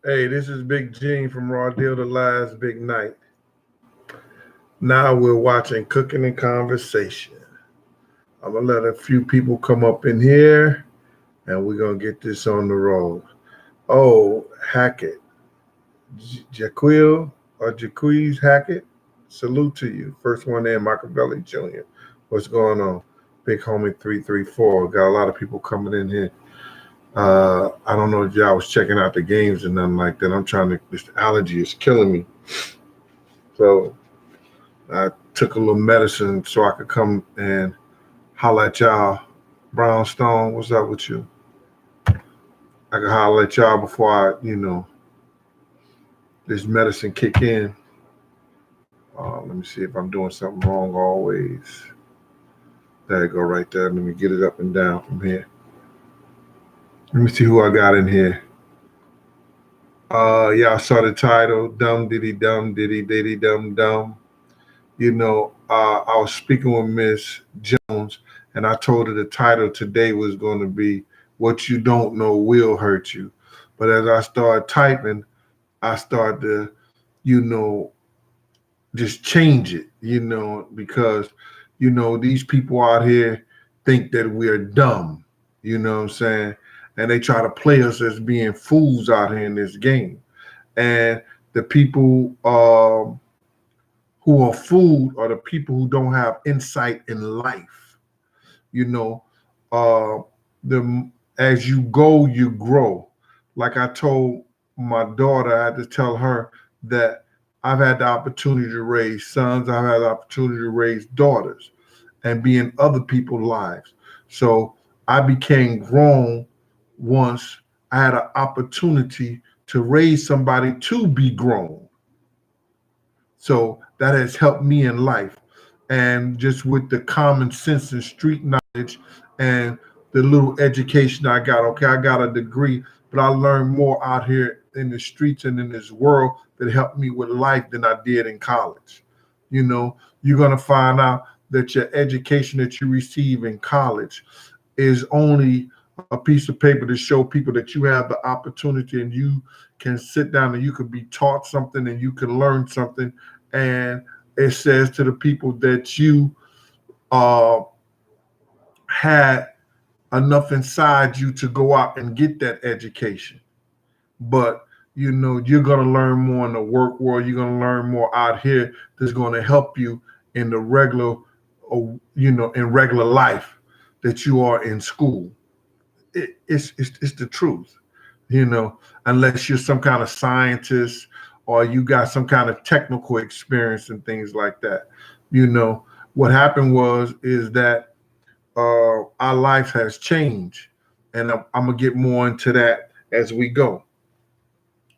Hey, this is Big Gene from Raw Deal the Last Big Night. Now we're watching Cooking and Conversation. I'm going to let a few people come up in here and we're going to get this on the road. Oh, Hackett. Jaquil or Jaquiz Hackett. Salute to you. First one in, Machiavelli Jr. What's going on? Big Homie 334. Got a lot of people coming in here. I don't know if y'all was checking out the games and nothing like that. I'm trying to, this allergy is killing me. So I took a little medicine so I could come and holler at y'all. Brownstone, what's up with you? I could holler at y'all before this medicine kick in. Let me see if I'm doing something wrong always. There you go, right there. Let me get it up and down from here. Let me see who I got in here. Y'all saw the title, Dumb Diddy Dumb Diddy Diddy Dumb Dumb. I was speaking with Miss Jones, and I told her the title today was going to be "What You Don't Know Will Hurt You." But as I started typing, I started to, you know, just change it, because these people out here think that we're dumb. You know what I'm saying? And they try to play us as being fools out here in this game. And the people who are fooled are the people who don't have insight in life. You know, uh, the as you go, you grow. Like I told my daughter, I had to tell her that I've had the opportunity to raise sons, I've had the opportunity to raise daughters, and be in other people's lives. So I became grown once I had an opportunity to raise somebody to be grown. So that has helped me in life. And just with the common sense and street knowledge and the little education I got, okay, I got a degree, but I learned more out here in the streets and in this world that helped me with life than I did in college. You're going to find out that your education that you receive in college is only a piece of paper to show people that you have the opportunity and you can sit down and you can be taught something and you can learn something. And it says to the people that you uh, had enough inside you to go out and get that education. But you're going to learn more in the work world. You're going to learn more out here that's going to help you in the regular, in regular life that you are in school. It's the truth, unless you're some kind of scientist or you got some kind of technical experience and things like that. What happened is that our life has changed, and I'm gonna get more into that as we go.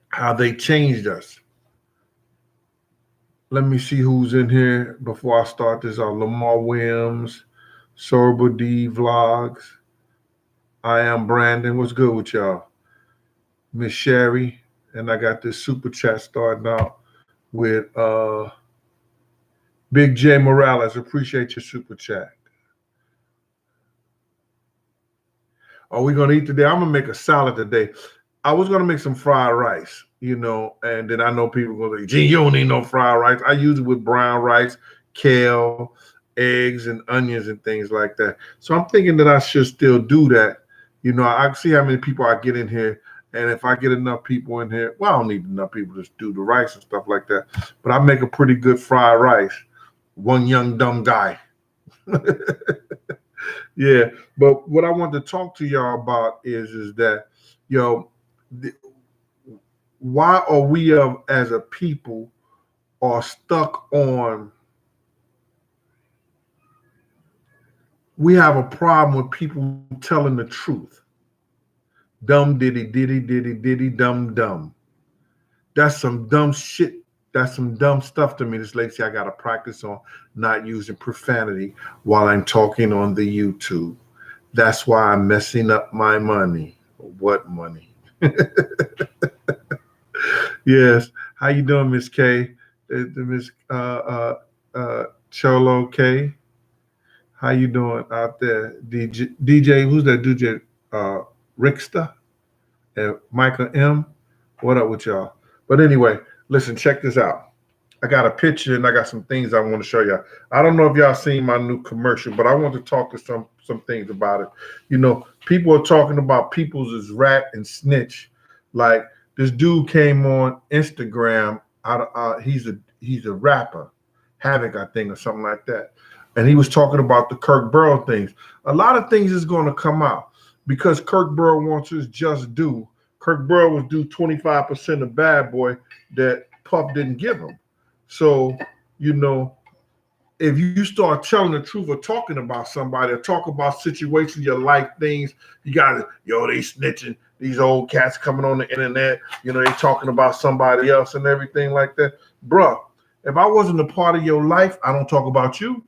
How they changed us. Let me see who's in here before I start this. Lamar Williams, Sorbo D Vlogs. I am Brandon. What's good with y'all? Miss Sherry, and I got this super chat starting out with Big J Morales. Appreciate your super chat. Are we gonna eat today? I'm gonna make a salad today. I was gonna make some fried rice, and then I know people are gonna say, "Gee, you don't need no fried rice." I use it with brown rice, kale, eggs, and onions and things like that. So I'm thinking that I should still do that. I see how many people I get in here, and if I get enough people in here, well, I don't need enough people to do the rice and stuff like that. But I make a pretty good fried rice. One young dumb guy. Yeah, but what I want to talk to y'all about is that, you know, th- why are we as a people are stuck on? We have a problem with people telling the truth. Dumb diddy diddy diddy diddy dumb dumb. That's some dumb shit. That's some dumb stuff to me. This lady said I got to practice on not using profanity while I'm talking on the YouTube. That's why I'm messing up my money. What money? Yes. How you doing, Miss K? Miss Cholo K? How you doing out there? DJ, who's that DJ? Rickster and Michael M. What up with y'all? But anyway, listen, check this out. I got a picture and I got some things I want to show y'all. I don't know if y'all seen my new commercial, but I want to talk to some things about it. You know, people are talking about people's as rat and snitch. Like this dude came on Instagram. He's a rapper, Havoc, I think, or something like that. And he was talking about the Kirk Burrow things. A lot of things is going to come out because Kirk Burrow wants his just due. Kirk Burrow was due 25% of Bad Boy that Puff didn't give him. So, you know, if you start telling the truth or talking about somebody or talk about situations, your life things, you got to, they snitching. These old cats coming on the internet, they talking about somebody else and everything like that. Bruh, if I wasn't a part of your life, I don't talk about you.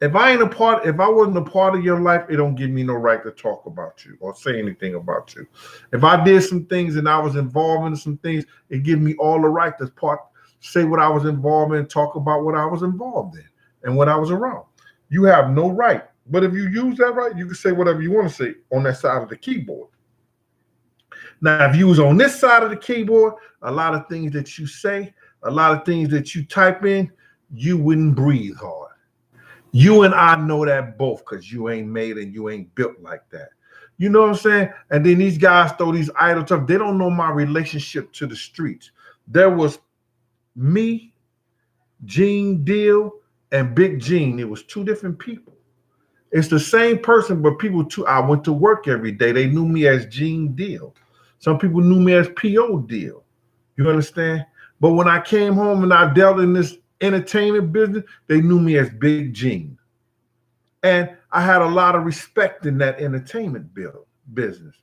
If I wasn't a part of your life, it don't give me no right to talk about you or say anything about you. If I did some things and I was involved in some things, it give me all the right to say what I was involved in, talk about what I was involved in and what I was around. You have no right. But if you use that right, you can say whatever you want to say on that side of the keyboard. Now, if you was on this side of the keyboard, a lot of things that you say, a lot of things that you type in, you wouldn't breathe hard. You and I know that both because you ain't made and you ain't built like that. You know what I'm saying? And then these guys throw these idle stuff. They don't know my relationship to the streets. There was me, Gene Deal, and Big Gene. It was two different people. It's the same person, but I went to work every day. They knew me as Gene Deal. Some people knew me as P.O. Deal. You understand? But when I came home and I dealt in this entertainment business, they knew me as Big Gene. And I had a lot of respect in that entertainment business.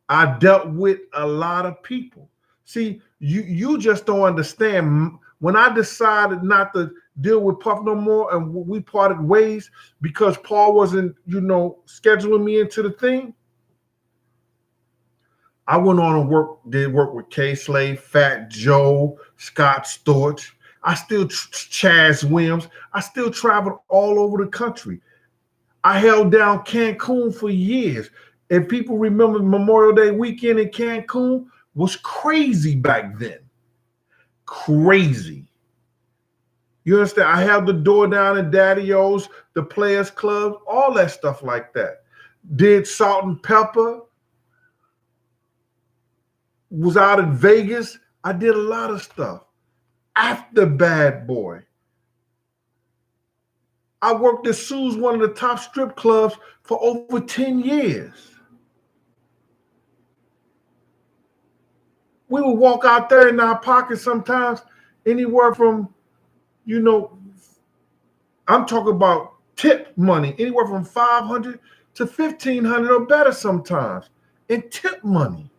I dealt with a lot of people. See, you just don't understand. When I decided not to deal with Puff no more and we parted ways because Paul wasn't, scheduling me into the thing, I went on and did work with K-Slave, Fat Joe, Scott Storch. I still, Chaz Williams. I still traveled all over the country. I held down Cancun for years. And people remember Memorial Day weekend in Cancun was crazy back then. Crazy. You understand? I held the door down in Daddy-O's, the Players Club, all that stuff like that. Did Salt and Pepper. Was out in Vegas. I did a lot of stuff. After Bad Boy, I worked at Sue's, one of the top strip clubs, for over 10 years. We would walk out there in our pockets sometimes, anywhere from, I'm talking about tip money, anywhere from $500 to $1,500 or better sometimes in tip money.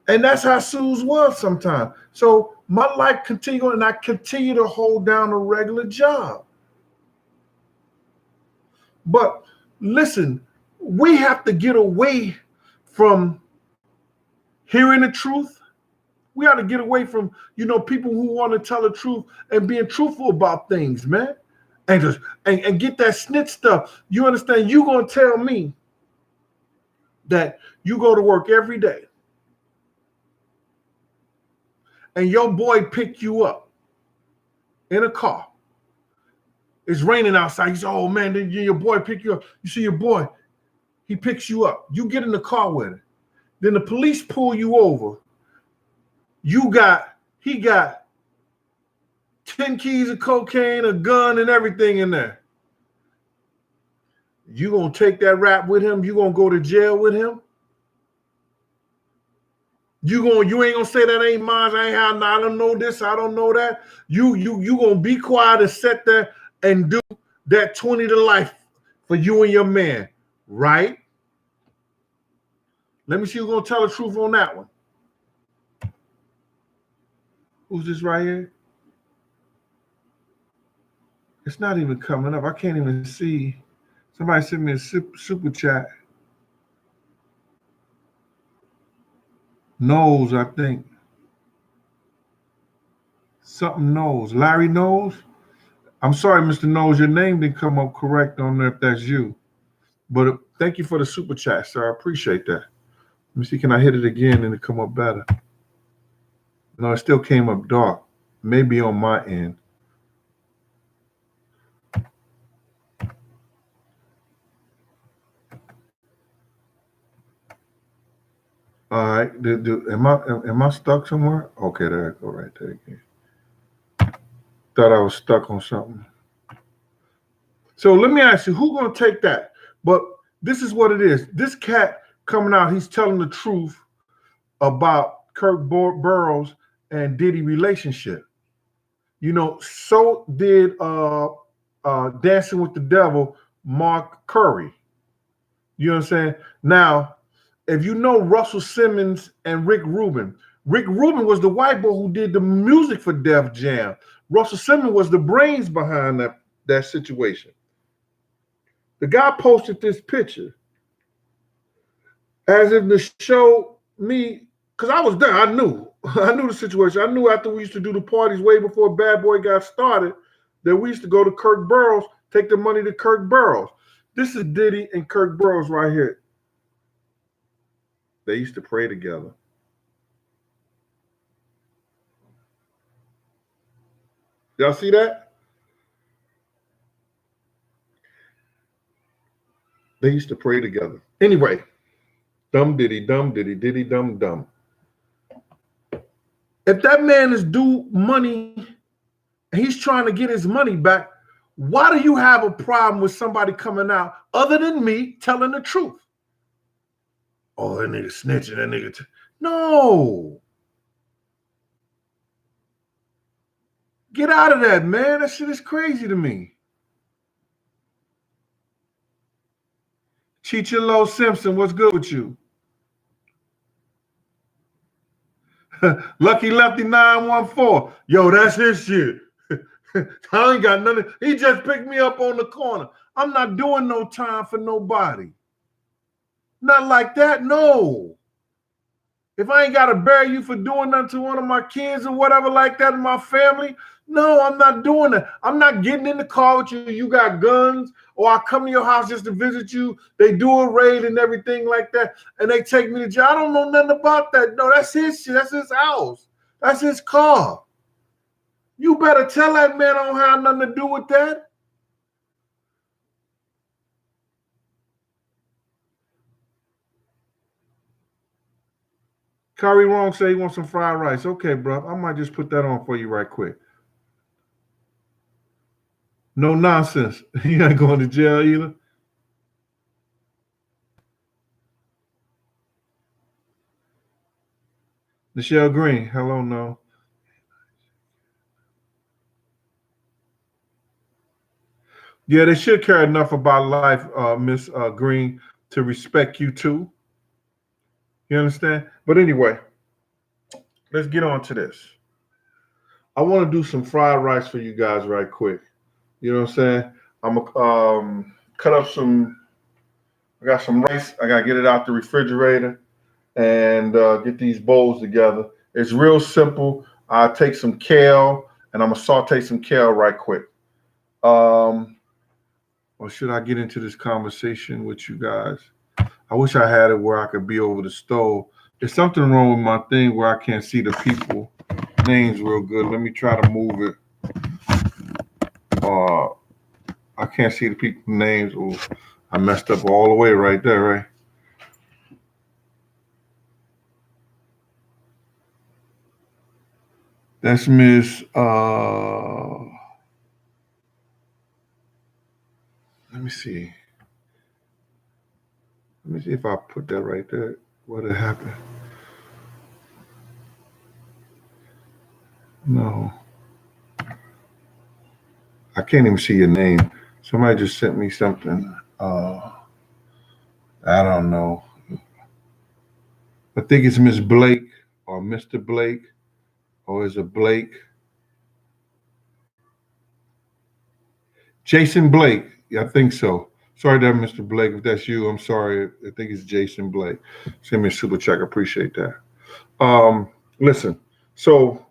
And that's how Sue's was sometimes. So my life continued, and I continue to hold down a regular job. But listen, we have to get away from hearing the truth. We have to get away from, people who want to tell the truth and being truthful about things, man. And just and get that snitch stuff. You understand? You're gonna tell me that you go to work every day and your boy pick you up in a car. It's raining outside. You say, oh man, then your boy pick you up. You see your boy, he picks you up. You get in the car with him. Then the police pull you over. He got 10 keys of cocaine, a gun, and everything in there. You gonna take that rap with him? You gonna go to jail with him? You ain't gonna say that ain't mine. I don't know this. I don't know that. You gonna be quiet and sit there and do that 20 to life for you and your man, right? Let me see who's gonna tell the truth on that one. Who's this right here? It's not even coming up. I can't even see. Somebody sent me a super chat. Knowles, I think. Something Knowles. Larry Knowles? I'm sorry, Mr. Knowles, your name didn't come up correct on there if that's you. But thank you for the super chat, sir. I appreciate that. Let me see, can I hit it again and it come up better? No, it still came up dark. Maybe on my end. All right. Am I stuck somewhere? Okay, there I go right there again. Thought I was stuck on something. So let me ask you, who gonna take that? But this is what it is. This cat coming out, he's telling the truth about Kirk Burrows and Diddy relationship. You know, so did Dancing with the Devil, Mark Curry. You know what I'm saying? Now, if you know Russell Simmons and Rick Rubin was the white boy who did the music for Def Jam. Russell Simmons was the brains behind that situation. The guy posted this picture as if to show me, because I was there, I knew the situation. I knew after we used to do the parties way before Bad Boy got started that we used to go to Kirk Burrows, take the money to Kirk Burrows. This is Diddy and Kirk Burrows right here. They used to pray together. Y'all see that? They used to pray together. Anyway, dumb Diddy, Diddy, dumb. If that man is due money and he's trying to get his money back, why do you have a problem with somebody coming out other than me telling the truth? Oh, that nigga snitching, that nigga. No. Get out of that, man. That shit is crazy to me. Chichilo Simpson, what's good with you? Lucky Lefty 914. Yo, that's his shit. I ain't got nothing. He just picked me up on the corner. I'm not doing no time for nobody. Not like that, no. If I ain't got to bury you for doing nothing to one of my kids or whatever like that in my family, no, I'm not doing that. I'm not getting in the car with you. You got guns, or I come to your house just to visit you. They do a raid and everything like that, and they take me to jail. I don't know nothing about that. No, that's his shit. That's his house. That's his car. You better tell that man I don't have nothing to do with that. Curry Wrong say he wants some fried rice. Okay, bro. I might just put that on for you right quick. No nonsense. You ain't going to jail either. Michelle Green. Hello, no. Yeah, they should care enough about life, Miss Green, to respect you too. You understand? But anyway, let's get on to this. I want to do some fried rice for you guys right quick. You know what I'm saying? I'm gonna cut up some. I got some rice. I gotta get it out the refrigerator and get these bowls together. It's real simple. I take some kale and I'm gonna saute some kale right quick. Or should I get into this conversation with you guys? I wish I had it where I could be over the stove. There's something wrong with my thing where I can't see the people names real good. Let me try to move it. I can't see the people names. Ooh, I messed up all the way right there, right? That's Miss let me see. Let me see if I put that right there. What had happened? No. I can't even see your name. Somebody just sent me something. I don't know. I think it's Miss Blake or Mr. Blake, or is it Blake? Jason Blake. Yeah, I think so. Sorry there, Mr. Blake. If that's you, I'm sorry. I think it's Jason Blake. Send me a super check. I appreciate that. Listen, so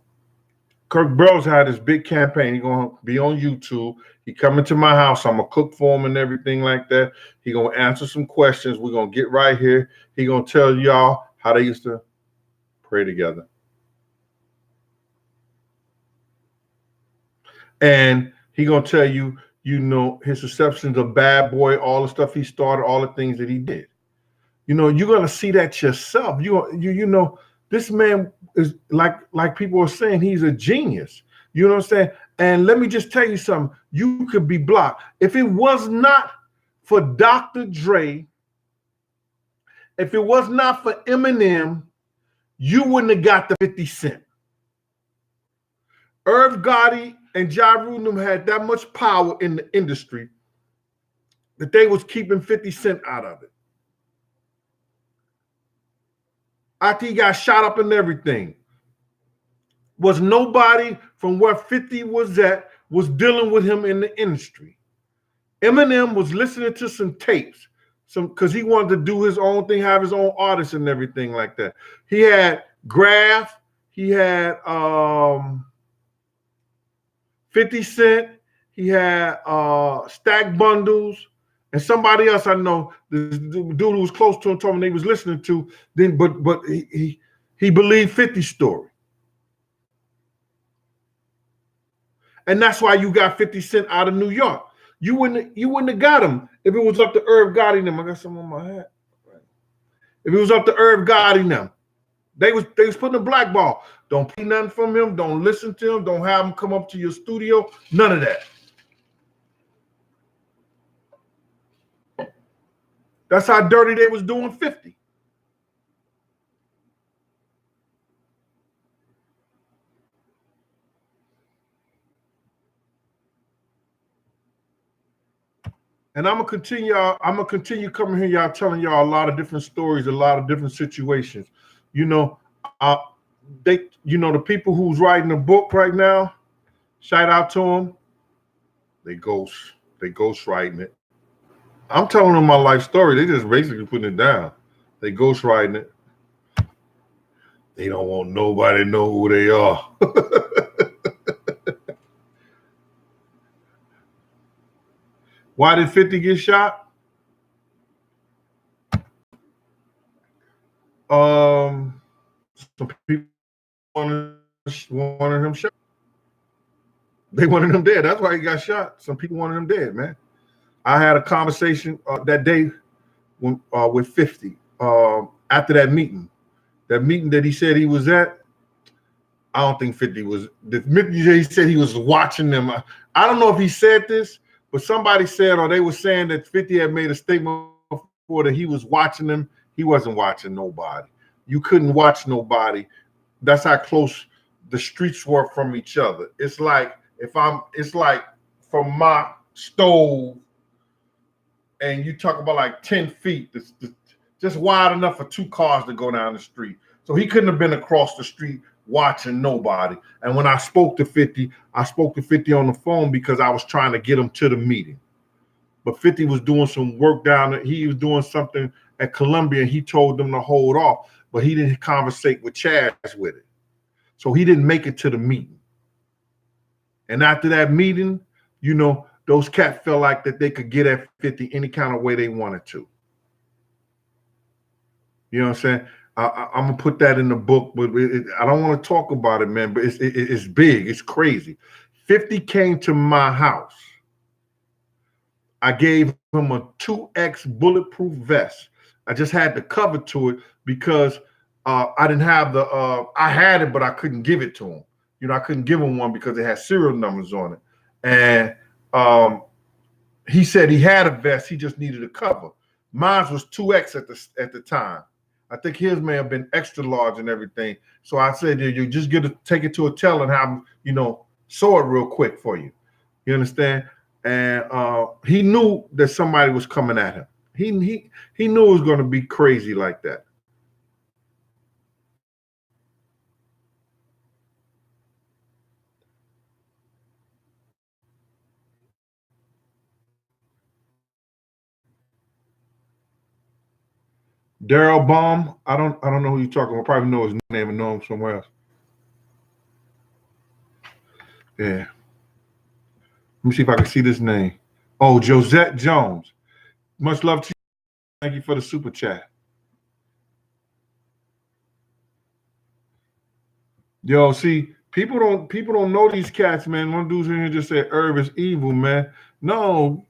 Kirk Burrows had this big campaign. He's gonna be on YouTube. He coming to my house. I'm gonna cook for him and everything like that. He gonna answer some questions. We're gonna get right here. He gonna tell y'all how they used to pray together. And he gonna tell you, you know, his receptions of Bad Boy, all the stuff he started, all the things that he did. You know, you're gonna see that yourself. You know, this man is like people are saying, he's a genius. You know what I'm saying? And let me just tell you something. You could be blocked. If it was not for Dr. Dre, if it was not for Eminem, you wouldn't have got the 50 Cent. Irv Gotti and Ja Rule had that much power in the industry that they was keeping 50 Cent out of it. After he got shot up and everything, was nobody from where 50 was at was dealing with him in the industry. Eminem was listening to some tapes, because he wanted to do his own thing, have his own artists and everything like that. He had Graph, he had 50 Cent, he had Stack Bundles, and somebody else I know, the dude who was close to him told me they was listening to, then but he believed 50's story. And that's why you got 50 Cent out of New York. You wouldn't have got him if it was up to Irv Gotti and them. I got some on my hat. If it was up to Irv Gotti and them, they was putting a blackball. Don't play nothing from him. Don't listen to him. Don't have him come up to your studio. None of that. That's how dirty they was doing 50. And I'm gonna continue coming here, y'all, telling y'all a lot of different stories, a lot of different situations. You know, the people who's writing the book right now, shout out to them. They ghost writing it. I'm telling them my life story. They just basically putting it down. They ghost writing it. They don't want nobody to know who they are. Why did 50 get shot? Some people wanted him shot. They wanted him dead. That's why he got shot. Some people wanted him dead, man. I had a conversation that day with 50 after that meeting. That meeting that he said he was at, I don't think 50 was. The meeting he said he was watching them. I don't know if he said this, but somebody said, or they were saying that 50 had made a statement before that he was watching them. He wasn't watching nobody. You couldn't watch nobody. That's how close the streets were from each other. It's like from my stove, and you talk about like 10 feet, just wide enough for two cars to go down the street. So he couldn't have been across the street watching nobody. And when I spoke to 50, I spoke to 50 on the phone because I was trying to get him to the meeting. But 50 was doing some work down there. He was doing something at Columbia, and he told them to hold off, but he didn't conversate with Chaz with it. So he didn't make it to the meeting. And after that meeting, you know, those cats felt like that they could get at 50 any kind of way they wanted to. You know what I'm saying? I'm gonna put that in the book, but I don't want to talk about it, man. But it's big, it's crazy. 50 came to my house. I gave him a 2X bulletproof vest. I just had the cover to it because I didn't have I had it, but I couldn't give it to him. You know, I couldn't give him one because it had serial numbers on it. And he said he had a vest, he just needed a cover. Mine was 2X at the time. I think his may have been extra large and everything. So I said, you just take it to a tailor and have him, you know, sew it real quick for you. You understand? And he knew that somebody was coming at him. He knew it was going to be crazy like that. Daryl Baum, I don't know who you're talking about. Probably know his name and know him somewhere else. Yeah. Let me see if I can see this name. Oh, Josette Jones. Much love to you. Thank you for the super chat. Yo, see, people don't know these cats, man. One dude's in here just said herb is evil, man. No,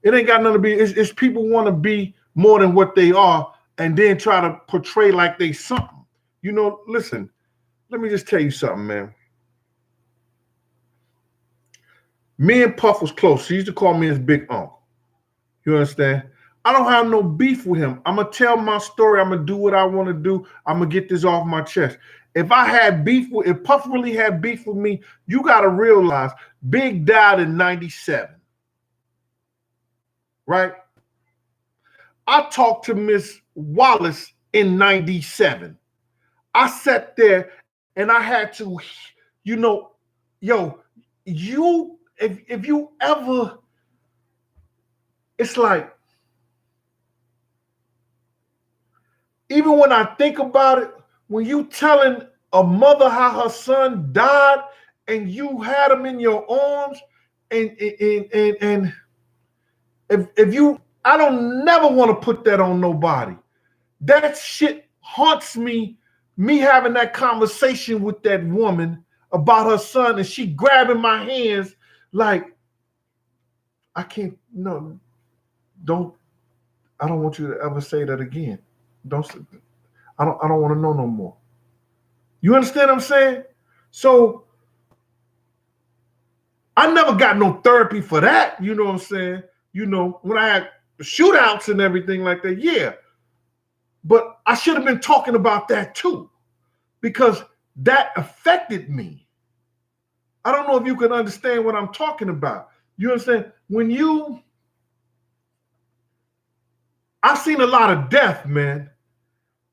it ain't got nothing to be. It's people want to be more than what they are, and then try to portray like they something. You know, listen. Let me just tell you something, man. Me and Puff was close. He used to call me his big uncle. You understand? I don't have no beef with him. I'm gonna tell my story. I'm gonna do what I want to do. I'm gonna get this off my chest. If Puff really had beef with me, you gotta realize Big died in 97. Right? I talked to Miss Wallace in 97. I sat there and I had to, you know, yo, if you ever, it's like, even when I think about it, when you telling a mother how her son died and you had him in your arms, and if you, I don't never want to put that on nobody. That shit haunts me. Me having that conversation with that woman about her son, and she grabbing my hands like, I can't. No, don't. I don't want you to ever say that again. Don't. I don't want to know no more. You understand what I'm saying? So I never got no therapy for that. You know what I'm saying? You know, when I had shootouts and everything like that, yeah. But I should have been talking about that too, because that affected me. I don't know if you can understand what I'm talking about. You understand? I've seen a lot of death, man.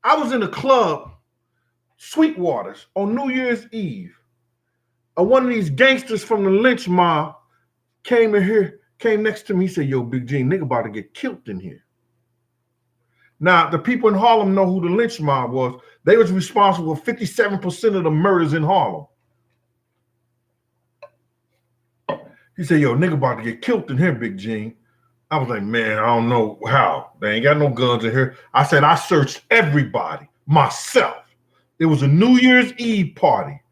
I was in a club, Sweetwaters, on New Year's Eve. One of these gangsters from the lynch mob came next to me. He said, yo, Big G, nigga about to get killed in here. Now, the people in Harlem know who the lynch mob was. They was responsible for 57% of the murders in Harlem. He said, yo, nigga about to get killed in here, Big G. I was like, man, I don't know how. They ain't got no guns in here. I said, I searched everybody, myself. It was a New Year's Eve party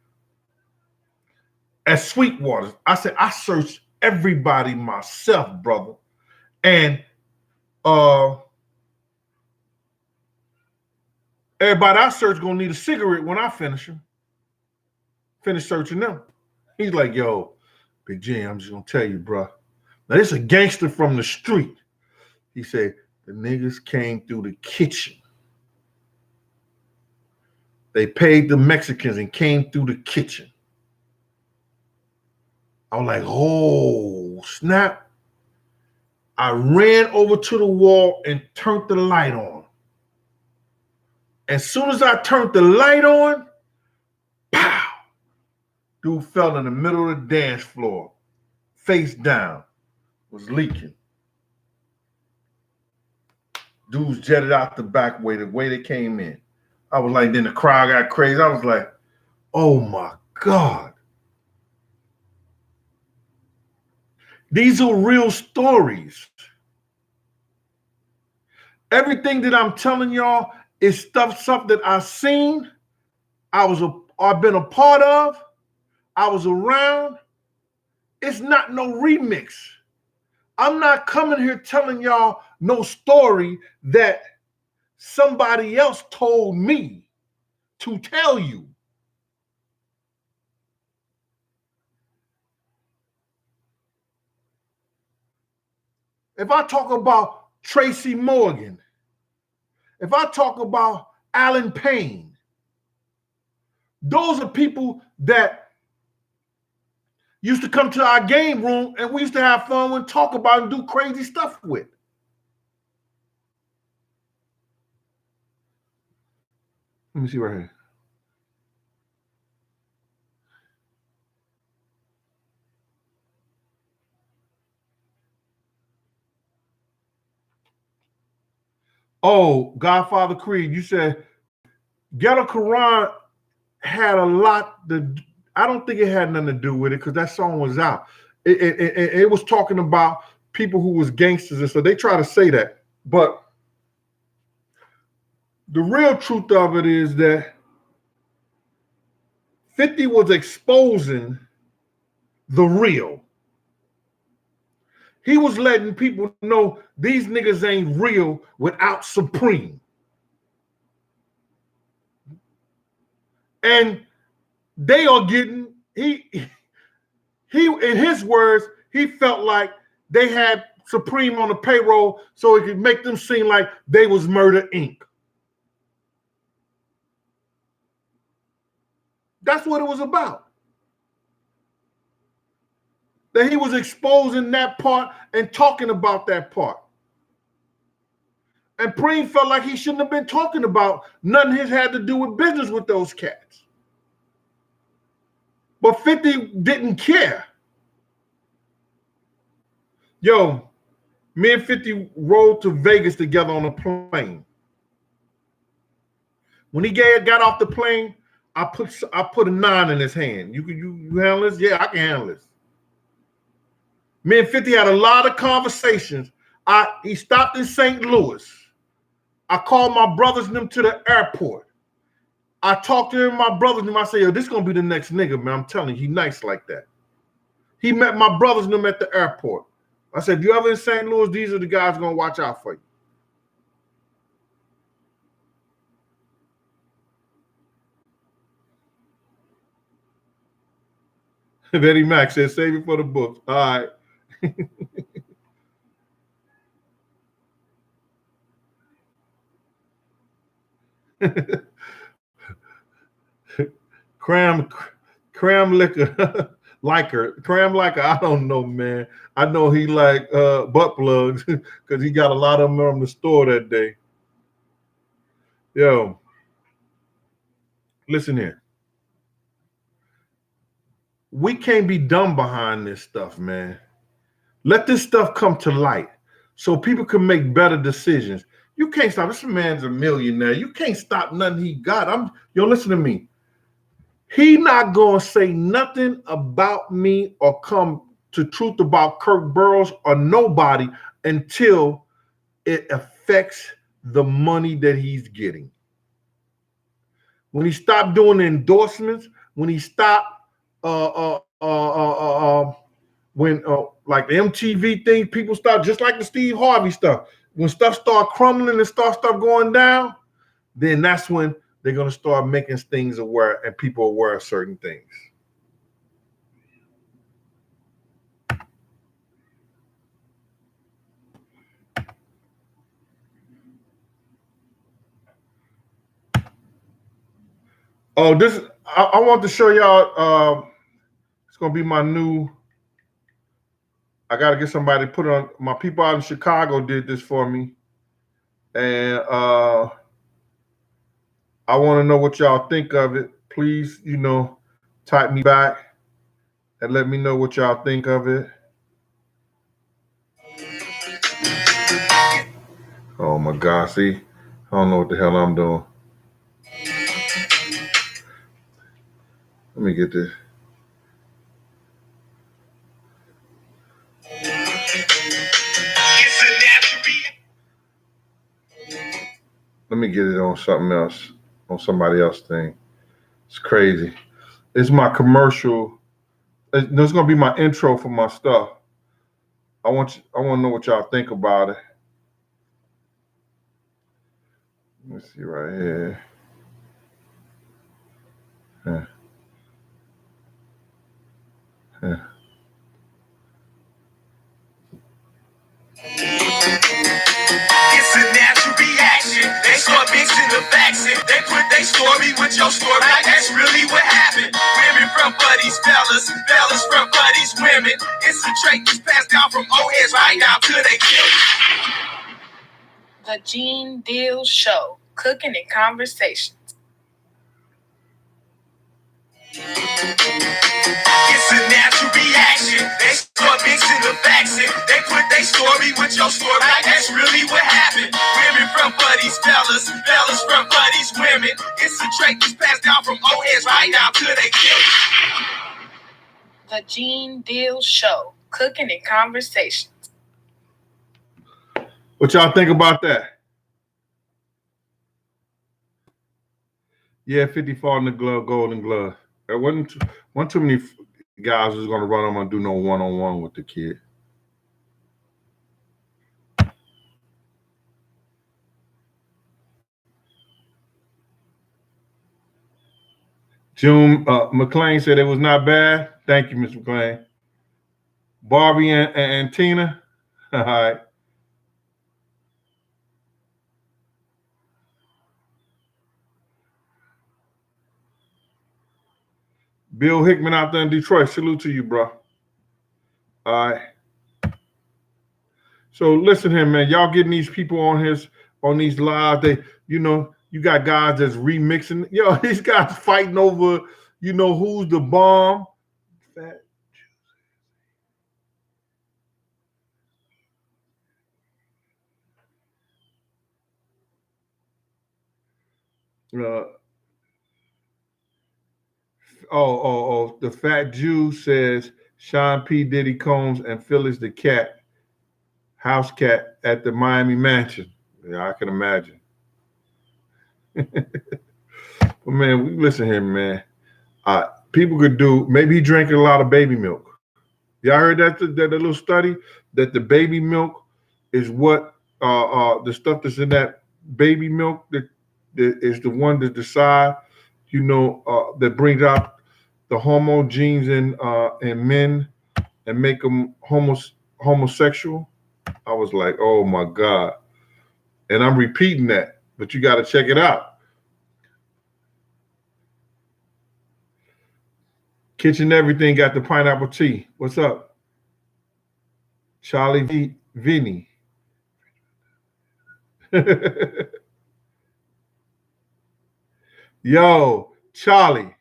at Sweetwaters. I said, I searched everybody myself, brother. And everybody I search gonna need a cigarette when I finish searching them. He's like, yo, Big G, I'm just gonna tell you, bro. Now, this is a gangster from the street. He said, the niggas came through the kitchen. They paid the Mexicans and came through the kitchen. I was like, oh, snap. I ran over to the wall and turned the light on. As soon as I turned the light on, pow! Dude fell in the middle of the dance floor, face down, was leaking. Dudes jetted out the back way, the way they came in. I was like, then the crowd got crazy. I was like, oh my God. These are real stories. Everything that I'm telling y'all is stuff that I've seen, I've been a part of, I was around. It's not no remix. I'm not coming here telling y'all no story that somebody else told me to tell you. If I talk about Tracy Morgan, if I talk about Alan Payne, those are people that used to come to our game room and we used to have fun and talk about and do crazy stuff with. Let me see right here. Oh, Godfather Creed, you said Ghetto Quran had a lot to, I don't think it had nothing to do with it because that song was out. It was talking about people who was gangsters, and so they try to say that. But the real truth of it is that 50 was exposing the real. He was letting people know these niggas ain't real without Supreme. And they are getting, he in his words, he felt like they had Supreme on the payroll so it could make them seem like they was Murder Inc. That's what it was about. That he was exposing that part and talking about that part. And Preem felt like he shouldn't have been talking about nothing his had to do with business with those cats. But 50 didn't care. Yo, me and 50 rode to Vegas together on a plane. When he got off the plane, I put a 9 in his hand. You handle this? Yeah, I can handle this. Me and 50 had a lot of conversations. He stopped in St. Louis. I called my brothers and them to the airport. I talked to him, my brothers and them. I said, yo, this is going to be the next nigga, man. I'm telling you, he nice like that. He met my brothers and them at the airport. I said, if you ever in St. Louis, these are the guys going to watch out for you. Betty Mac said, save it for the books. All right. Cram liquor. Cram liquor. I don't know, man. I know he like butt plugs because he got a lot of them from the store that day. Yo, listen here. We can't be dumb behind this stuff, man. Let this stuff come to light so people can make better decisions. You can't stop. This man's a millionaire. You can't stop nothing he got. Listen to me. He not gonna say nothing about me or come to truth about Kirk Burroughs or nobody until it affects the money that he's getting. When he stopped doing the endorsements, when he stopped when like the MTV thing, people start just like the Steve Harvey stuff. When stuff start crumbling and stuff going down, then that's when they're gonna start making things aware and people aware of certain things. Oh, this I want to show y'all. It's gonna be my new. I gotta get somebody to put it on. My people out in Chicago did this for me, and I want to know what y'all think of it. Please, type me back and let me know what y'all think of it. Oh my God! See, I don't know what the hell I'm doing. Let me get this. Let me get it on something else, on somebody else's thing. It's crazy. It's my commercial. It's gonna be my intro for my stuff. I want to know what y'all think about it. Let me see right here. Yeah. Yeah. It's a natural reaction. They start mixing the facts in. They put their story with your story. Like that's really what happened. Women from buddies, fellas from buddies, women. It's a trait that's passed down from old heads right down to they kids. The Gene Deal Show, cooking and conversations. It's a natural reaction. They start mixing the facts in. They put their story with your story. Like that's really what happened. Women from buddies, fellas from buddies, women. It's a trait that's passed down from old heads right down to they kids. The Gene Deal Show, cooking and conversations. What y'all think about that? Yeah, 50 fought in the Golden Glove. There wasn't too many guys who's gonna run them and do no one-on-one with the kid. June McLean said it was not bad. Thank you, Mr. McLean. Barbie and Tina. All right. Bill Hickman out there in Detroit. Salute to you, bro. All right. So listen here, man. Y'all getting these people on these lives. You got guys that's remixing. Yo, these guys fighting over, who's the bomb. Uh, the Fat Jew says Sean P. Diddy Combs and Phyllis the cat, house cat at the Miami mansion. Yeah, I can imagine. But man, listen here, man. People could do, maybe he drank a lot of baby milk. Y'all heard that little study that the baby milk is what the stuff that's in that baby milk that is the one that decide, that brings out the hormone genes in men and make them homosexual. I was like, oh my God. And I'm repeating that, but you got to check it out. Kitchen Everything got the pineapple tea. What's up? Charlie Vinny. Yo, Charlie,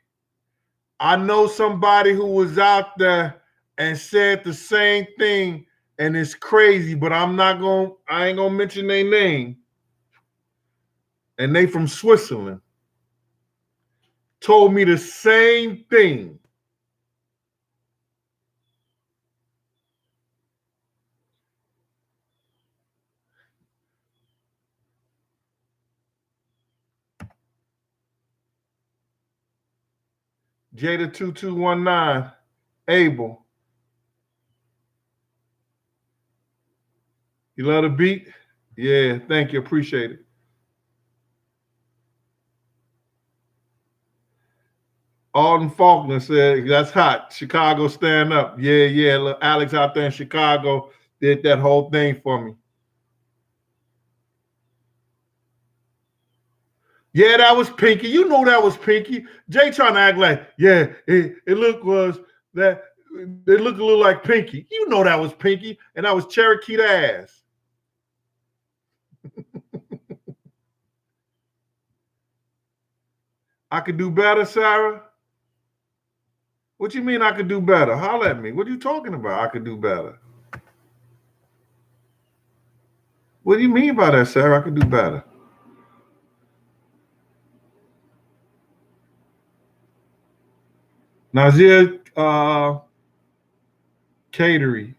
I know somebody who was out there and said the same thing, and it's crazy, but I ain't gonna mention their name. And they from Switzerland. Told me the same thing. Jada2219, Abel. You love the beat? Yeah, thank you. Appreciate it. Alden Faulkner said, that's hot. Chicago stand up. Yeah. Look, Alex out there in Chicago did that whole thing for me. Yeah, that was Pinky. You know that was Pinky. Jay trying to act like, yeah, it looked a little like Pinky. You know that was Pinky, and that was Cherokee ass. I could do better, Sarah. What you mean I could do better? Holler at me. What are you talking about? I could do better. What do you mean by that, Sarah? I could do better. Nazir Catering,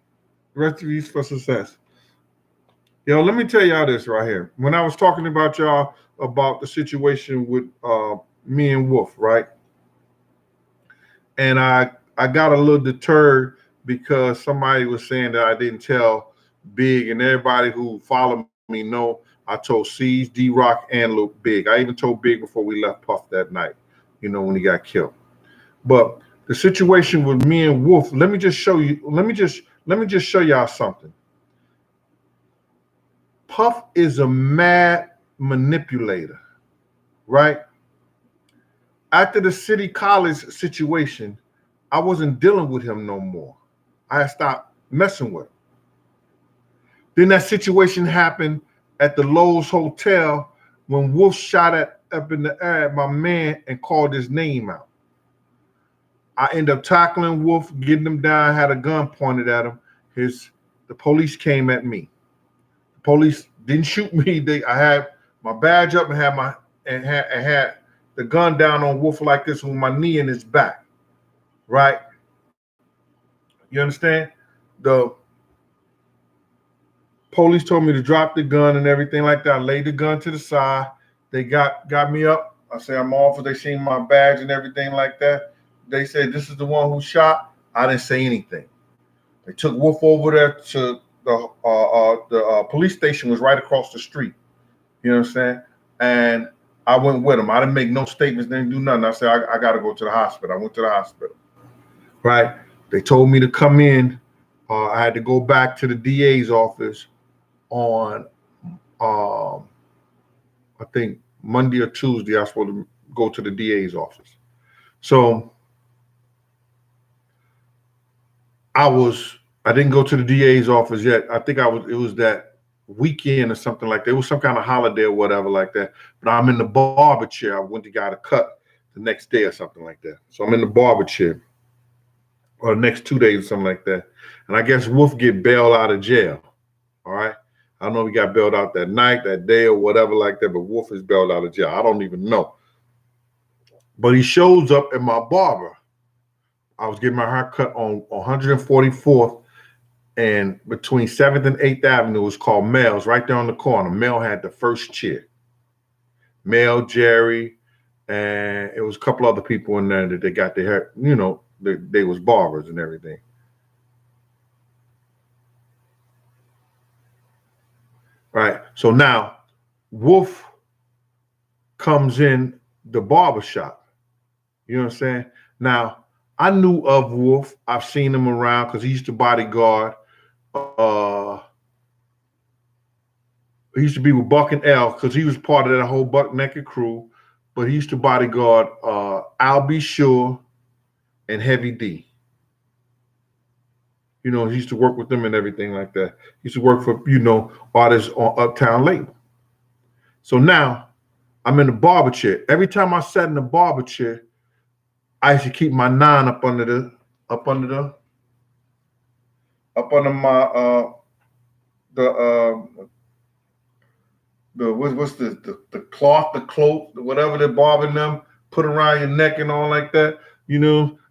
recipes for success. Yo, let me tell y'all this right here. When I was talking about y'all about the situation with me and Wolf, right? And I got a little deterred because somebody was saying that I didn't tell Big, and everybody who followed me know I told C's, D-Rock, and Luke Big. I even told Big before we left Puff that night, when he got killed. But the situation with me and Wolf, let me just show y'all something. Puff is a mad manipulator, right? After the City College situation, I wasn't dealing with him no more. I stopped messing with him. Then that situation happened at the Lowe's Hotel when Wolf shot up in the air at my man and called his name out. I ended up tackling Wolf, getting him down, had a gun pointed at him. The police came at me. The police didn't shoot me. I had my badge up and had the gun down on Wolf like this with my knee in his back. Right? You understand? The police told me to drop the gun and everything like that. I laid the gun to the side. They got me up. I said I'm off. They seen my badge and everything like that. they said this is the one who shot, I didn't say anything. They took Wolf over there to the police station was right across the street. You know what I'm saying? And I went with him. I didn't make no statements, didn't do nothing. I said I got to go to the hospital. I went to the hospital. Right? They told me to come in. I had to go back to the DA's office on I think Monday or Tuesday. I was supposed to go to the DA's office. So I didn't go to the DA's office yet. I think it was that weekend or something like that. It was some kind of holiday or whatever like that. But I'm in the barber chair. I went to get a cut the next day or something like that. So I'm in the barber chair or the next 2 days or something like that. And I guess Wolf get bailed out of jail. All right. I don't know if he got bailed out that night, that day, or whatever like that, but Wolf is bailed out of jail. I don't even know. But he shows up at my barber. I was getting my hair cut on 144th and between 7th and 8th Avenue. It was called Mel's, right there on the corner. Mel had the first chair. Mel, Jerry, and it was a couple other people in there that they got their hair, they was barbers and everything. Right. So now Wolf comes in the barber shop. You know what I'm saying? Now, I knew of Wolf. I've seen him around because he used to bodyguard. He used to be with Buck and L because he was part of that whole Buck Naked crew. But he used to bodyguard I'll Be Sure and Heavy D. He used to work with them and everything like that. He used to work for, artists on Uptown label. So now I'm in the barber chair. Every time I sat in the barber chair, I used to keep my 9 up under my what's the cloth, the cloak, whatever they're barbing them, put around your neck and all like that.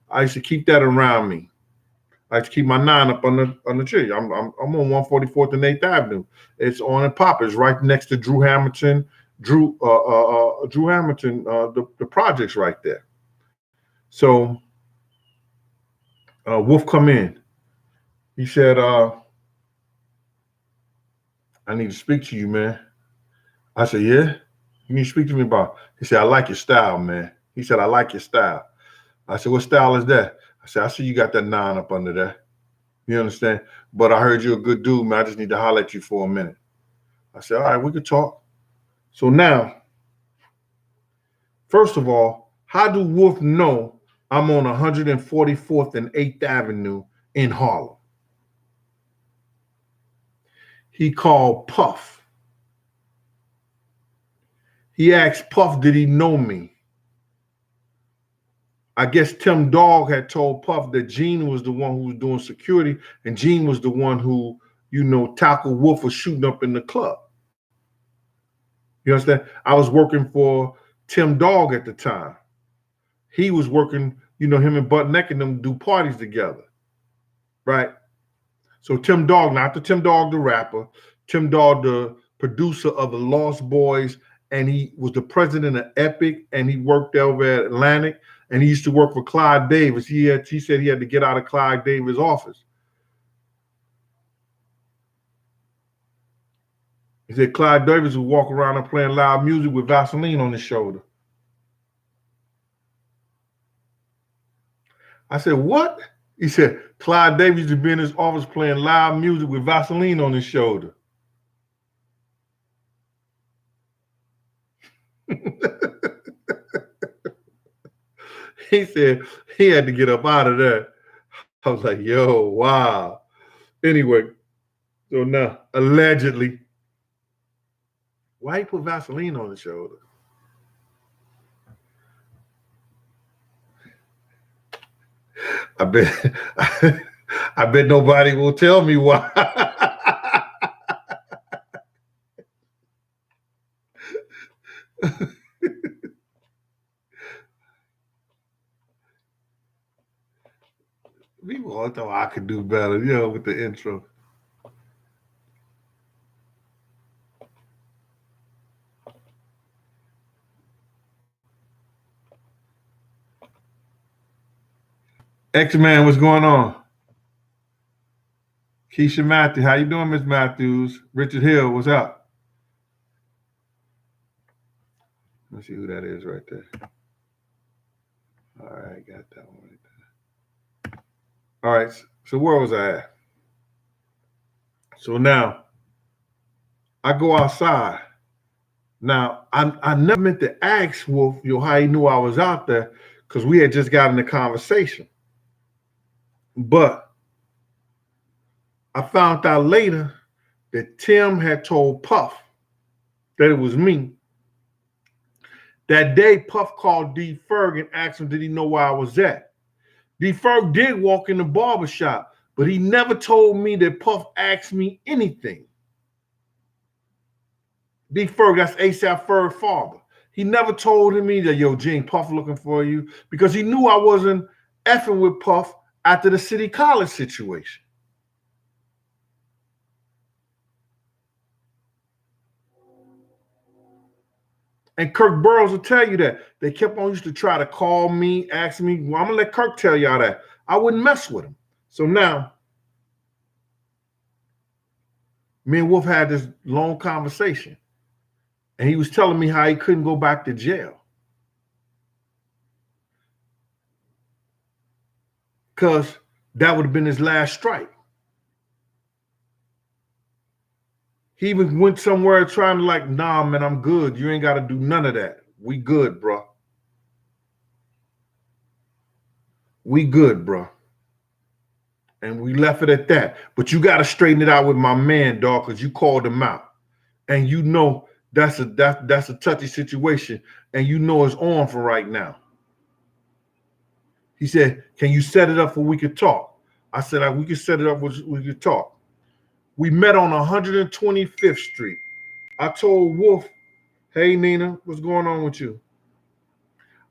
I used to keep that around me. I used to keep my 9 up on the tree. I'm on 144th and 8th Avenue. It's on and pop. It's right next to Drew Hamilton. Drew Hamilton. The project's right there. So Wolf come in. He said, "I need to speak to you, man." I said, "Yeah, you need to speak to me about." He said, "I like your style, man." He said, "I like your style." I said, "What style is that?" I said, "I see you got that 9 up under there. You understand? But I heard you're a good dude, man. I just need to holler at you for a minute." I said, "All right, we could talk." So now, first of all, how do Wolf know I'm on 144th and 8th Avenue in Harlem? He called Puff. He asked Puff, did he know me? I guess Tim Dog had told Puff that Gene was the one who was doing security, and Gene was the one who, tackled Wolf for shooting up in the club. You understand? I was working for Tim Dog at the time. He was working, him and Butt Neck and them do parties together. Right? So Tim Dog, not the Tim Dog the rapper, Tim Dog the producer of the Lost Boys, and he was the president of Epic, and he worked over at Atlantic, and he used to work for Clyde Davis. He said he had to get out of Clyde Davis' office. He said Clyde Davis would walk around and playing loud music with Vaseline on his shoulder. I said, "What?" He said Clyde Davis used to be in his office playing loud music with Vaseline on his shoulder. He said he had to get up out of there. I was like, yo, wow. Anyway, so now, allegedly, why he put Vaseline on his shoulder? I bet I bet nobody will tell me why. People all thought I could do better, with the intro. X-Man, what's going on? Keisha Matthews, how you doing, Miss Matthews? Richard Hill, what's up? Let's see who that is right there. All right, got that one right there. All right, so where was I at? So now I go outside. Now I never meant to ask Wolf, how he knew I was out there, because we had just gotten a conversation. But I found out later that Tim had told Puff that it was me. That day, Puff called D. Ferg and asked him, did he know where I was at? D. Ferg did walk in the barbershop, but he never told me that Puff asked me anything. D. Ferg, that's ASAP Ferg's father. He never told me that, yo, Gene, Puff looking for you, because he knew I wasn't effing with Puff after the City College situation. And Kirk Burroughs will tell you that. They kept on used to try to call me, ask me. Well, I'm going to let Kirk tell y'all that. I wouldn't mess with him. So now, me and Wolf had this long conversation. And he was telling me how he couldn't go back to jail. Because that would have been his last strike. He even went somewhere trying to like, nah, man, I'm good. You ain't got to do none of that. We good, bro. We good, bro. And we left it at that. But you got to straighten it out with my man, dog, because you called him out. And you know that's a touchy situation. And you know it's on for right now. He said, can you set it up where we could talk? I said, we could set it up where we could talk. We met on 125th Street. I told Wolf, hey, Nina, what's going on with you?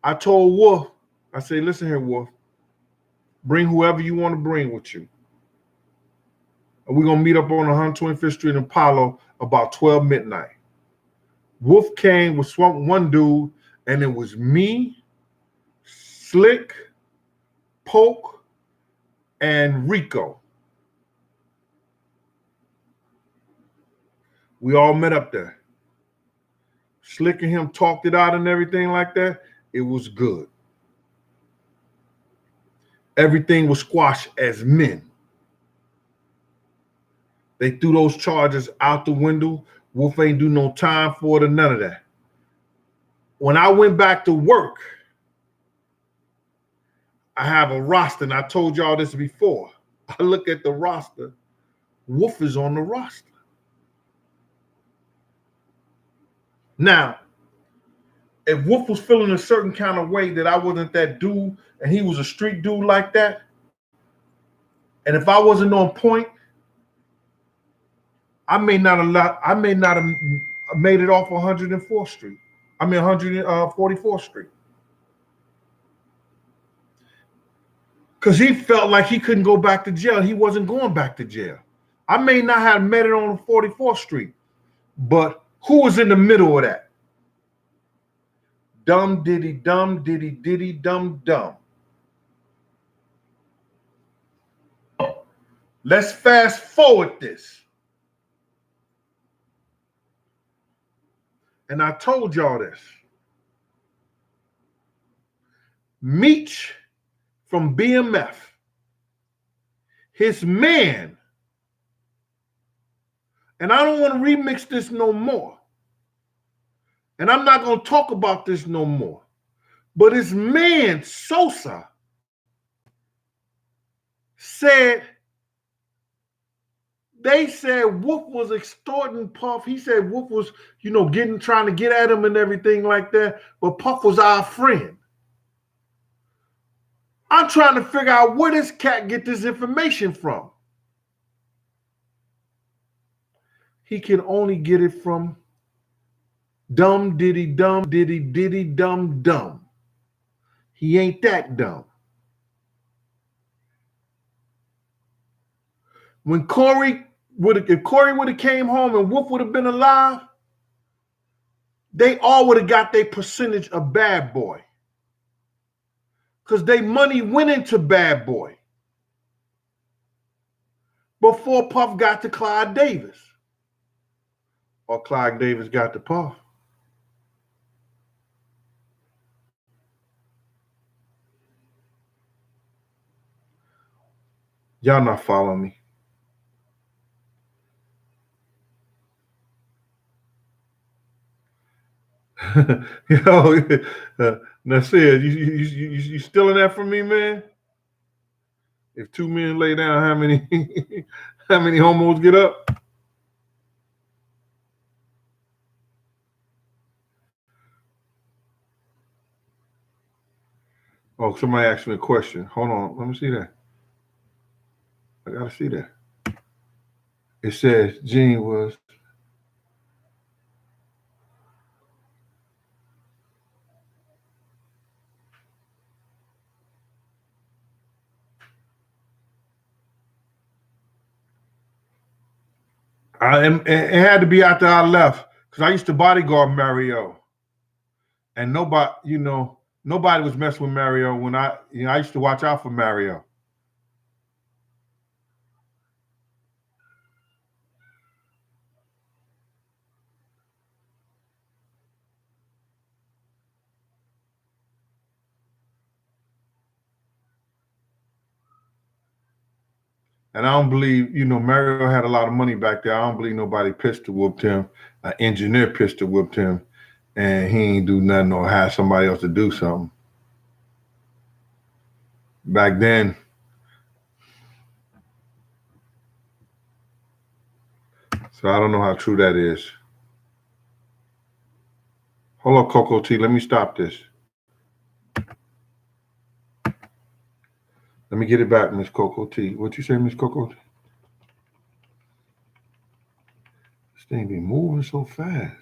I told Wolf, I said, listen here, Wolf, bring whoever you want to bring with you. And we're going to meet up on 125th Street in Apollo about 12 midnight. Wolf came with one dude, and it was me, Slick, Poke, and Rico. We all met up there. Slick and him talked it out and everything like that. It was good. Everything was squashed as men. They threw those charges out the window. Wolf ain't do no time for it or none of that. When I went back to work, I have a roster, and I told y'all this before. I look at the roster. Wolf is on the roster. Now, if Wolf was feeling a certain kind of way that I wasn't that dude and he was a street dude like that, and if I wasn't on point, I may not have made it off 104th Street. 144th Street. Because he felt like he couldn't go back to jail. He wasn't going back to jail. I may not have met it on 44th Street, but who was in the middle of that? Dumb Diddy, dumb Diddy, Diddy, dumb, dumb. Let's fast forward this. And I told y'all this. Meech from BMF, his man, and I don't want to remix this no more. And I'm not going to talk about this no more. But his man, Sosa, said, they said Wolf was extorting Puff. He said Wolf was, trying to get at him and everything like that. But Puff was our friend. I'm trying to figure out where this cat get this information from. He can only get it from dumb Diddy, dumb Diddy, Diddy, dumb, dumb. He ain't that dumb. When if Corey would have came home and Wolf would have been alive, they all would have got their percentage of Bad Boy. because they money went into Bad Boy before Puff got to Clyde Davis. Or Clyde Davis got to Puff. Y'all not following me. Yo, Nasir, you stealing that from me, man? If two men lay down, how many how many homos get up? Oh, somebody asked me a question. Hold on, let me see that. I gotta see that. It says Gene was. It had to be after I left because I used to bodyguard Mario, and nobody was messing with Mario when I used to watch out for Mario. And I don't believe, Mario had a lot of money back there. I don't believe nobody pistol whipped him. An engineer pistol whipped him, and he ain't do nothing or had somebody else to do something. Back then, so I don't know how true that is. Hold up, Coco T. Let me stop this. Let me get it back, Miss Coco T. What you say, Miss Coco T? This thing be moving so fast.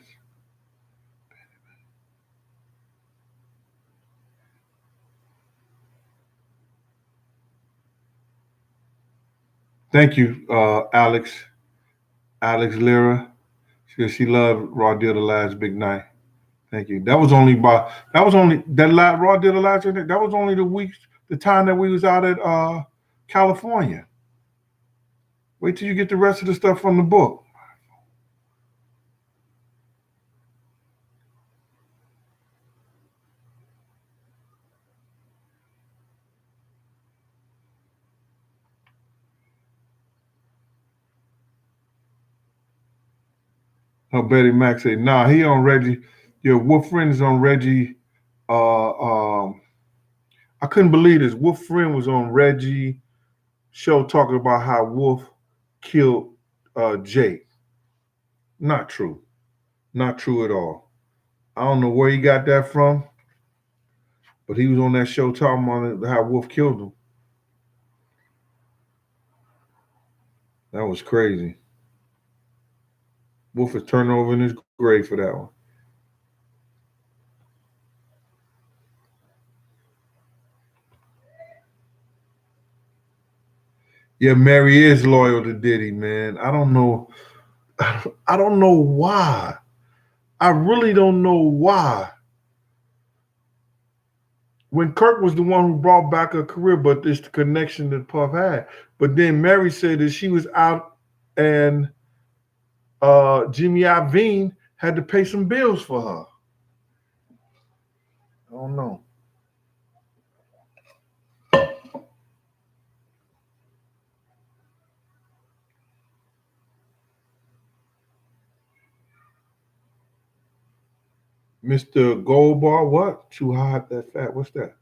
Thank you, Alex Lyra. She loved Raw Deal the Last Big Night. Thank you. That last Raw Deal the Last Big Night. That was only the time that we was out at California. Wait till you get the rest of the stuff from the book. Oh, Betty Mac said, nah, he on Reggie. Your Wolf Friend is on Reggie. Uh, um, I couldn't believe this. Wolf Friend was on Reggie show talking about how Wolf killed Jake. Not true. Not true at all. I don't know where he got that from, but he was on that show talking about how Wolf killed him. That was crazy. Wolf is turning over in his grave for that one. Yeah, Mary is loyal to Diddy, man. I don't know. I don't know why. I really don't know why. When Kirk was the one who brought back her career, but it's the connection that Puff had. But then Mary said that she was out and Jimmy Iovine had to pay some bills for her. I don't know. Mr. Goldbar, what? Too hot, that fat. What's that?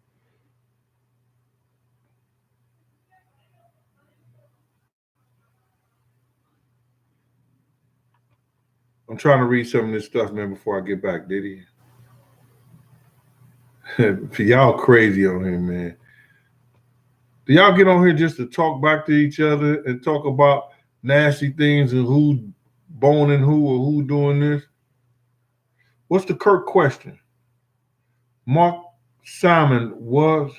I'm trying to read some of this stuff, man, before I get back, Diddy. Y'all crazy on here, man. Do y'all get on here just to talk back to each other and talk about nasty things and who boning who or who doing this? What's the Kirk question? Mark Simon was.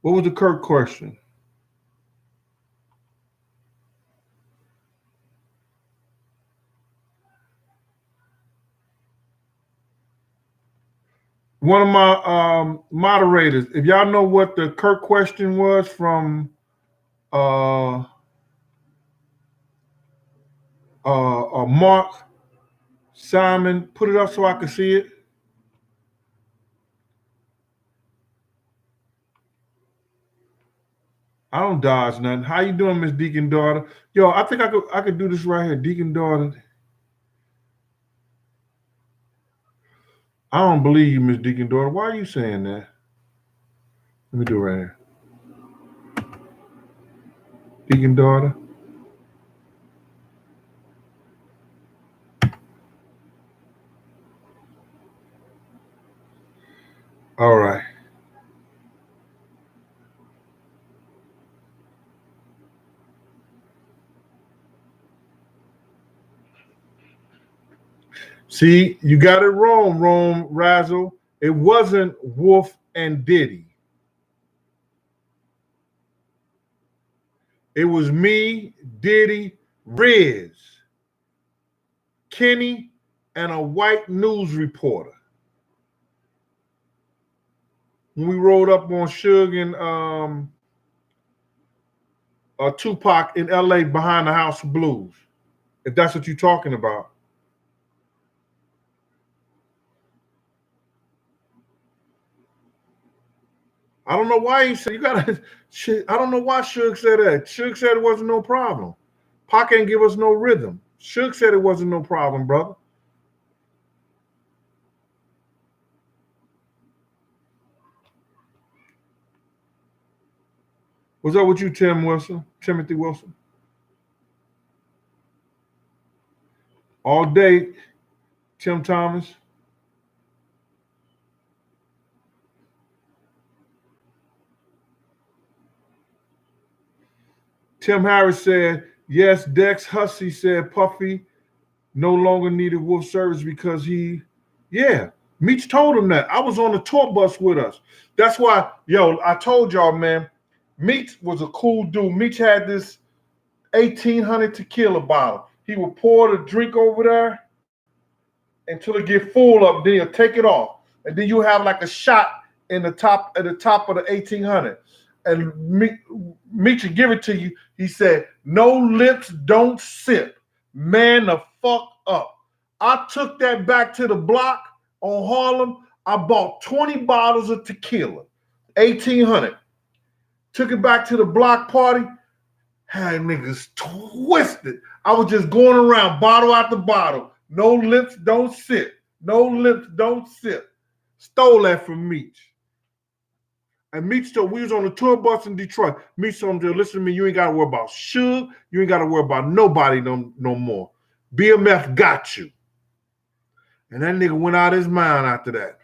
What was the Kirk question? One of my moderators, if y'all know what the Kirk question was from uh, Mark Simon, put it up so I can see it. I don't dodge nothing. How you doing, Miss Deacon daughter? Yo, I think I could do this right here, Deacon daughter. I don't believe you, Miss Deacon daughter. Why are you saying that? Let me do it right here, Deacon daughter. All right. See, you got it wrong, Rome Razzle. It wasn't Wolf and Diddy. It was me, Diddy, Riz, Kenny, and a white news reporter. When we rolled up on Suge and Tupac in LA behind the House of Blues, if that's what you're talking about. I don't know why he said you gotta shit. I don't know why Suge said that. Suge said it wasn't no problem. Pac ain't give us no rhythm. Suge said it wasn't no problem, brother. What's up with you, Tim Wilson? Timothy Wilson? All day, Tim Thomas. Tim Harris said, yes, Dex Hussey said Puffy no longer needed Wolf service because yeah, Meech told him that. I was on the tour bus with us. That's why, yo, I told y'all, man, Meech was a cool dude. Meech had this 1800 tequila bottle. He would pour the drink over there until it get full up. Then he'll take it off, and then you have like a shot in the top at the top of the 1800. And Meech would give it to you. He said, "No lips, don't sip. Man, the fuck up." I took that back to the block on Harlem. I bought 20 bottles of tequila, 1800. Took it back to the block party. Had niggas twisted. I was just going around bottle after bottle. No lips, don't sip. No lips, don't sip. Stole that from Meech. And Meech told we was on the tour bus in Detroit. Meech told him, listen to me, you ain't gotta worry about Suge. You ain't gotta worry about nobody no more. BMF got you. And that nigga went out his mind after that.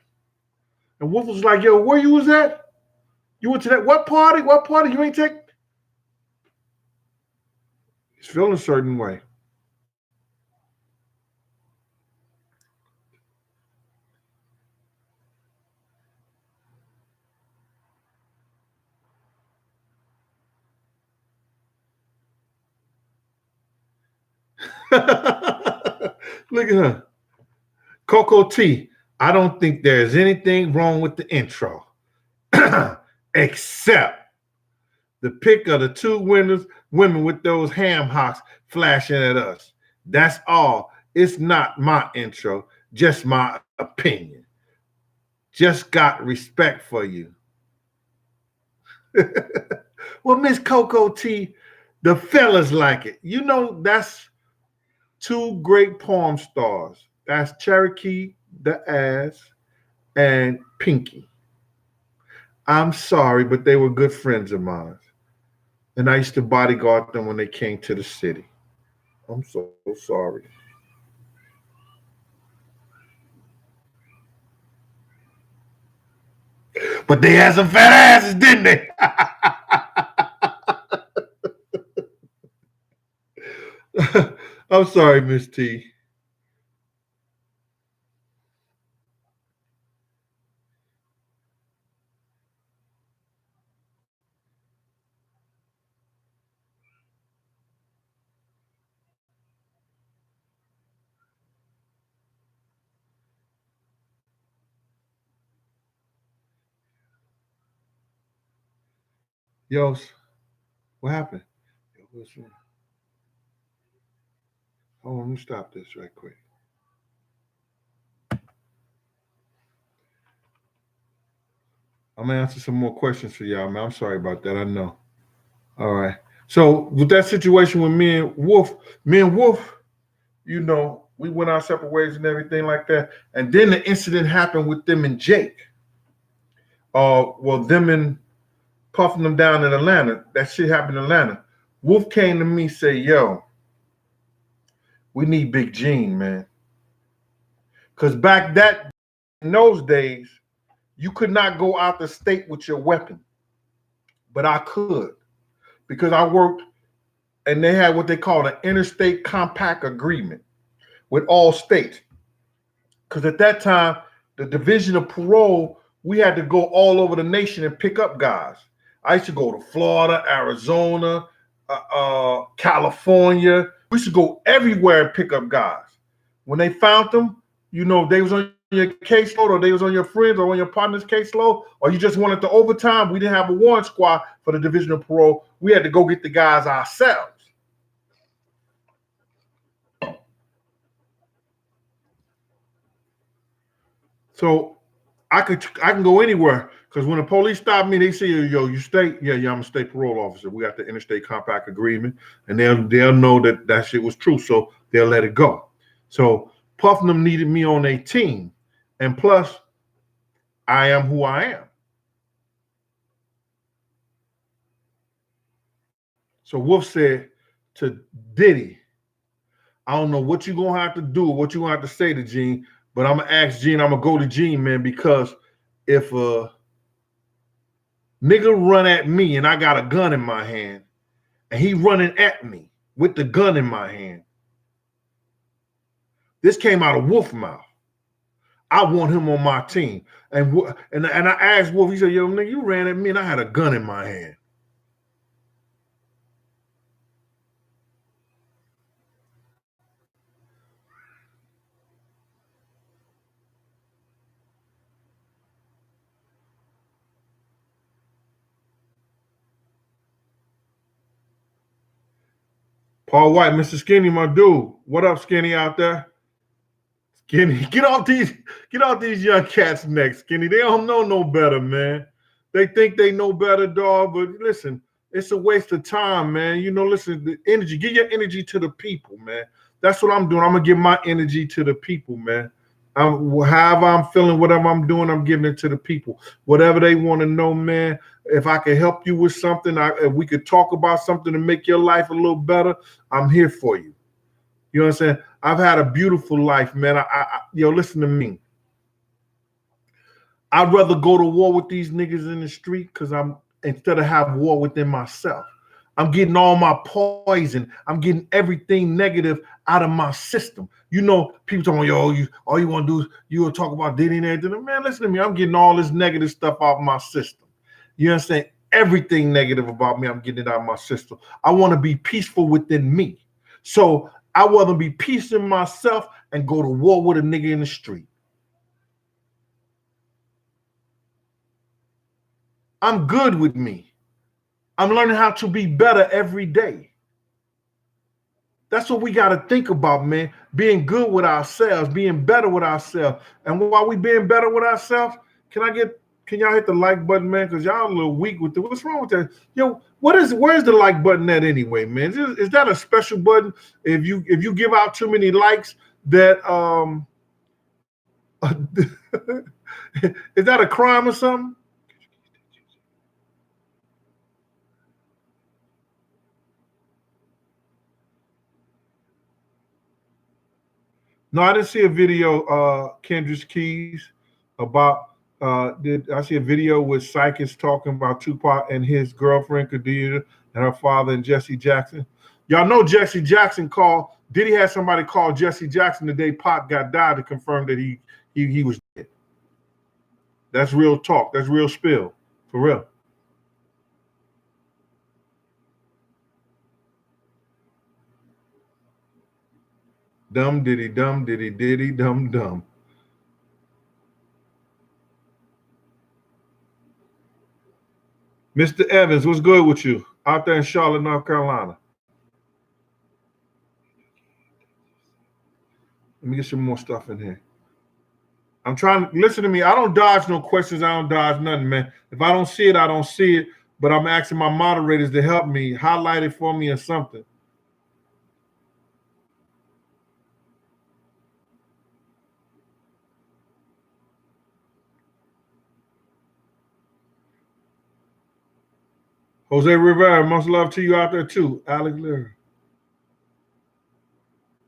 And Wolf was like, yo, where you was at? You went to that what party? What party? You ain't take. He's feeling a certain way. Look at her. Coco T, I don't think there's anything wrong with the intro, except the pic of the two women with those ham hocks flashing at us. That's all. It's not my intro, just my opinion. Just got respect for you. Well, Miss Coco T, the fellas like it. You know, that's two great porn stars. That's Cherokee the Ass and Pinky. I'm sorry, but they were good friends of mine. And I used to bodyguard them when they came to the city. I'm so sorry. But they had some fat asses, didn't they? I'm sorry, Miss T. Yo, what happened? Hold on, let me stop this right quick. I'm gonna answer some more questions for y'all, man. I'm sorry about that. I know. All right. So with that situation with me and Wolf, we went our separate ways and everything like that. And then the incident happened with them and Jake. Well, them and puffing them down in Atlanta. That shit happened in Atlanta. Wolf came to me, say, yo, we need Big Gene, man. Because in those days, you could not go out the state with your weapon. But I could. Because I worked and they had what they called an interstate compact agreement with all states. Because at that time, the division of parole, we had to go all over the nation and pick up guys. I used to go to Florida, Arizona, California. We used to go everywhere and pick up guys. When they found them, they was on your caseload, or they was on your friends or on your partner's caseload, or you just wanted the overtime. We didn't have a warrant squad for the division of parole. We had to go get the guys ourselves. So I can go anywhere, because when the police stop me, they say, yo, you state? Yeah, I'm a state parole officer. We got the interstate compact agreement, and they'll know that shit was true, so they'll let it go. So Puffnum needed me on a team, and plus, I am who I am. So Wolf said to Diddy, I don't know what you're gonna have to do, what you're gonna have to say to Gene, but I'm gonna ask Gene, I'm gonna go to Gene, man, because if nigga run at me and I got a gun in my hand and he running at me with the gun in my hand. This came out of Wolf mouth. I want him on my team. And I asked Wolf, he said, yo, nigga, you ran at me and I had a gun in my hand. Paul White, Mr. Skinny, my dude. What up, Skinny, out there? Skinny, get off these young cats' necks, Skinny. They don't know no better, man. They think they know better, dog. But listen, it's a waste of time, man. Listen, the energy, give your energy to the people, man. That's what I'm doing. I'm gonna give my energy to the people, man. However I'm feeling, whatever I'm doing, I'm giving it to the people. Whatever they want to know, man. If I can help you with something, if we could talk about something to make your life a little better, I'm here for you. You know what I'm saying? I've had a beautiful life, man. Listen to me. I'd rather go to war with these niggas in the street instead of have war within myself. I'm getting all my poison. I'm getting everything negative out of my system. People talking, yo, all you want to do is you will talk about Diddy and everything. Man, listen to me. I'm getting all this negative stuff out of my system. You understand? Everything negative about me, I'm getting it out of my system. I want to be peaceful within me. So I rather be peace in myself and go to war with a nigga in the street. I'm good with me. I'm learning how to be better every day. That's what we got to think about, man. Being good with ourselves, being better with ourselves. And while we being better with ourselves, can y'all hit the like button, man? Because y'all a little weak with what's wrong with that? Yo, where's the like button at anyway, man? Is that a special button? If you give out too many likes, that is that a crime or something? No, I didn't see a video, Kendrick Keys, about. I see a video with Psychics talking about Tupac and his girlfriend Khadijah and her father and Jesse Jackson. Y'all know Jesse Jackson called. Diddy had somebody call Jesse Jackson the day Pac got died to confirm that he was dead. That's real talk. That's real spill. For real. Dumb diddy diddy dum dum. Mr. Evans, what's good with you out there in Charlotte, North Carolina? Let me get some more stuff in here. I'm trying to listen to me. I don't dodge no questions. I don't dodge nothing, man. If I don't see it, I don't see it. But I'm asking my moderators to help me, highlight it for me or something. Jose Rivera, much love to you out there too. Alex Lear.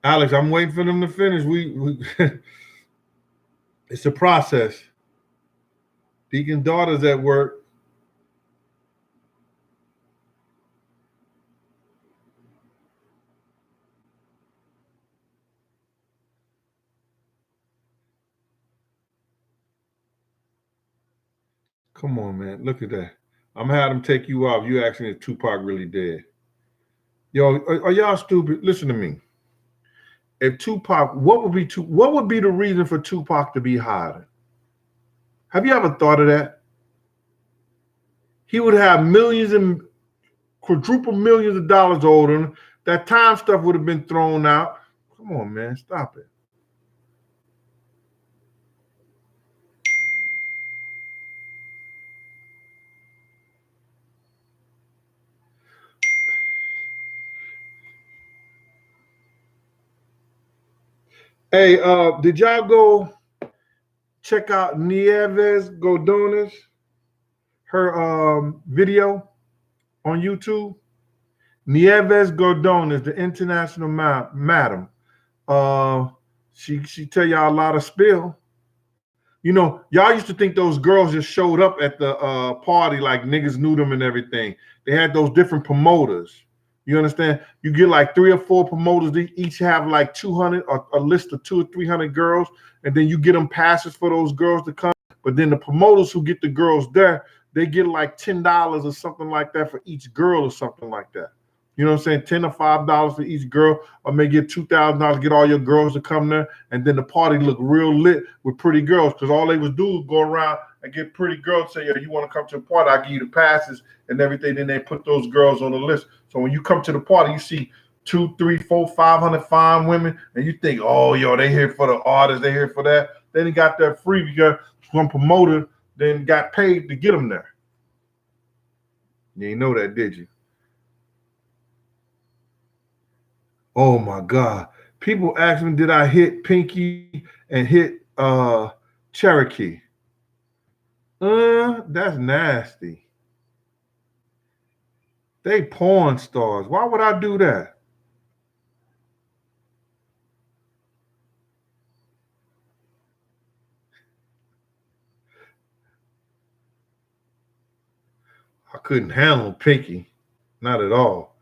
Alex, I'm waiting for them to finish. We it's a process. Deacon daughter's at work. Come on, man. Look at that. I'm gonna have them take you off. You asking if Tupac really dead. Yo, are y'all stupid? Listen to me. If Tupac, what would be the reason for Tupac to be hiding? Have you ever thought of that? He would have millions and quadruple millions of dollars owed him. That time stuff would have been thrown out. Come on, man, stop it. Hey, did y'all go check out Nieves Gordones, her video on YouTube? Nieves Gordones, the international madam. Uh, she tell y'all a lot of spill. You know, y'all used to think those girls just showed up at the party like niggas knew them and everything. They had those different promoters. You understand? You get like 3 or 4 promoters. They each have like 200, or a list of 200 or 300 girls, and then you get them passes for those girls to come. But then the promoters who get the girls there, they get like $10 or something like that for each girl or something like that. You know what I'm saying? $10 or $5 for each girl, or maybe get $2,000, get all your girls to come there, and then the party look real lit with pretty girls, because all they would do was go around and get pretty girls, say, yo, you want to come to the party, I'll give you the passes and everything. Then they put those girls on the list. So when you come to the party, you see 2, 3, 4, 500 fine women, and you think, oh, yo, they here for the artists, they here for that. Then they got that free because some promoter then got paid to get them there. You ain't know that, did you? Oh my God. People ask me, did I hit Pinky and hit Cherokee? That's nasty. They porn stars. Why would I do that? I couldn't handle Pinky. Not at all.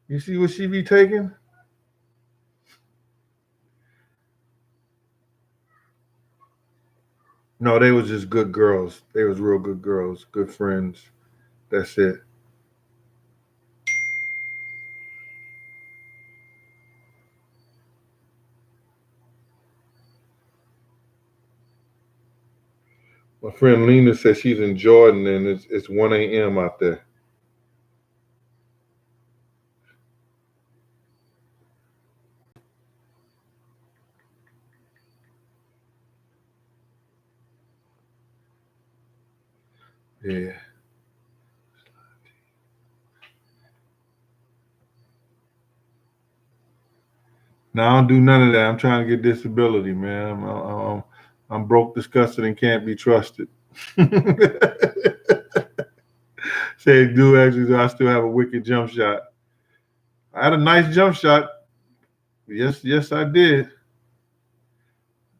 You see what she be taking? No, they was just good girls. They was real good girls, good friends. That's it. My friend Lena says she's in Jordan and it's 1 a.m. out there. Yeah. No, I don't do none of that. I'm trying to get disability, man. I'm broke, disgusted, and can't be trusted. Say, do actually, I still have a wicked jump shot. I had a nice jump shot. Yes, I did.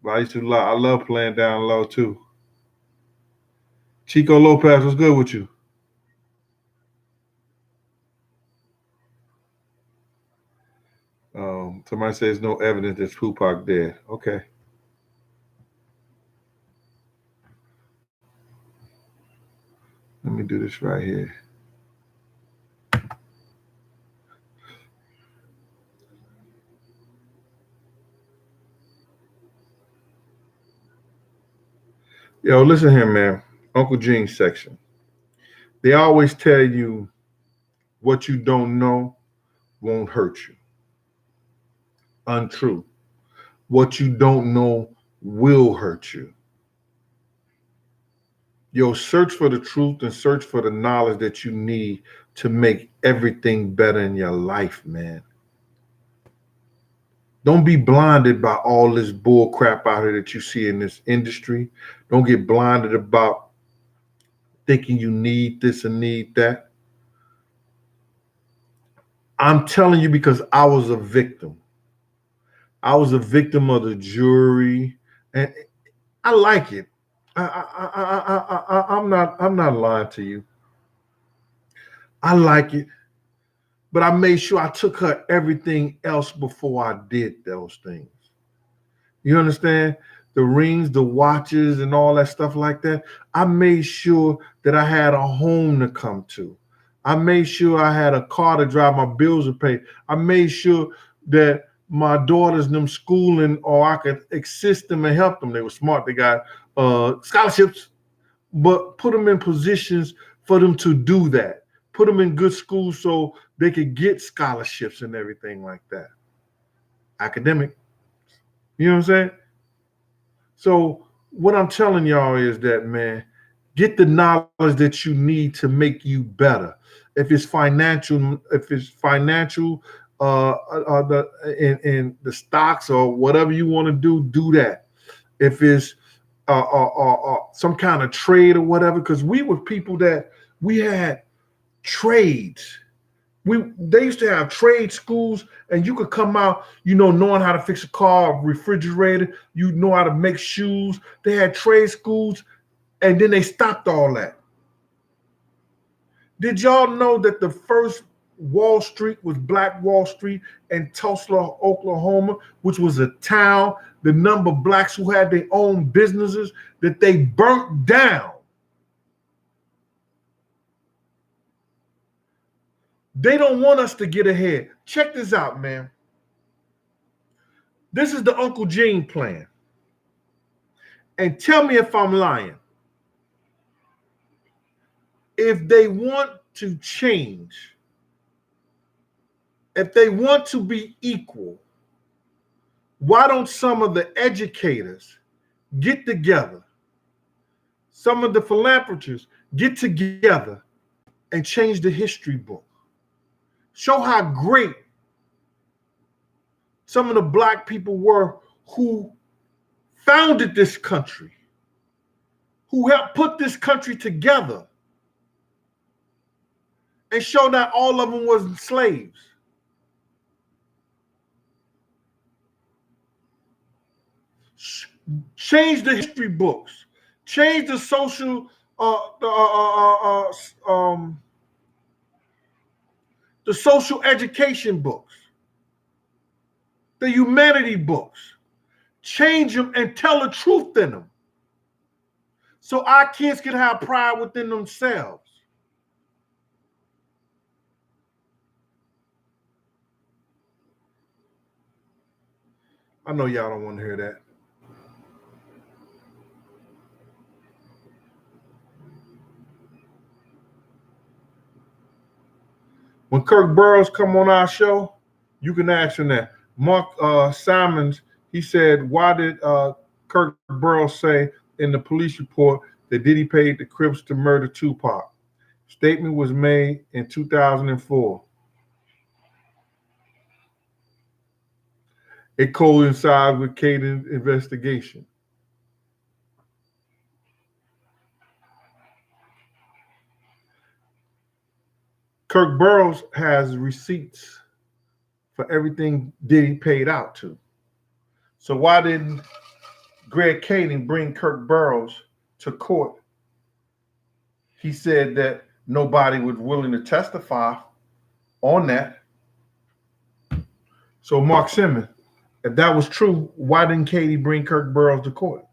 But I love playing down low too. Chico Lopez, what's good with you? Somebody says no evidence that Tupac dead. Okay. Let me do this right here. Yo, listen here, man. Uncle Gene's section. They always tell you what you don't know won't hurt you. Untrue. What you don't know will hurt you. Yo, search for the truth and search for the knowledge that you need to make everything better in your life, man. Don't be blinded by all this bull crap out here that you see in this industry. Don't get blinded about thinking you need this and need that. I'm telling you because I was a victim. I was a victim of the jury, and I like it. I'm not lying to you. I like it, but I made sure I took her everything else before I did those things. You understand? The rings, the watches, and all that stuff like that. I made sure that I had a home to come to. I made sure I had a car to drive, my bills to pay. I made sure that my daughters them schooling, or I could assist them and help them. They were smart. They got scholarships, but put them in positions for them to do that. Put them in good schools so they could get scholarships and everything like that. Academic. You know what I'm saying? So what I'm telling y'all is that, man, get the knowledge that you need to make you better. If it's financial, in the stocks or whatever you want to do that. If it's some kind of trade or whatever, because we were people that we had trades. They used to have trade schools, and you could come out, knowing how to fix a car, a refrigerator, you know how to make shoes. They had trade schools, and then they stopped all that. Did y'all know that the first Wall Street was Black Wall Street in Tulsa, Oklahoma, which was a town, the number of blacks who had their own businesses that they burnt down. They don't want us to get ahead. Check this out, man. This is the Uncle Gene plan. And tell me if I'm lying. If they want to change, if they want to be equal, why don't some of the educators get together? Some of the philanthropists get together and change the history book. Show how great some of the black people were who founded this country, who helped put this country together, and show that all of them was slaves. Change the history books. Change the social, the social education books, the humanity books. Change them and tell the truth in them, so our kids can have pride within themselves. I know y'all don't want to hear that. When Kirk Burrows come on our show, you can ask him that. Mark Simons, he said, why did Kirk Burrows say in the police report that Diddy paid the Crips to murder Tupac? Statement was made in 2004. It coincides with Caden's investigation. Kirk Burrows has receipts for everything Diddy paid out to. So why didn't Greg Caden bring Kirk Burrows to court? He said that nobody was willing to testify on that. So Mark Simmons, if that was true, why didn't Katie bring Kirk Burrows to court?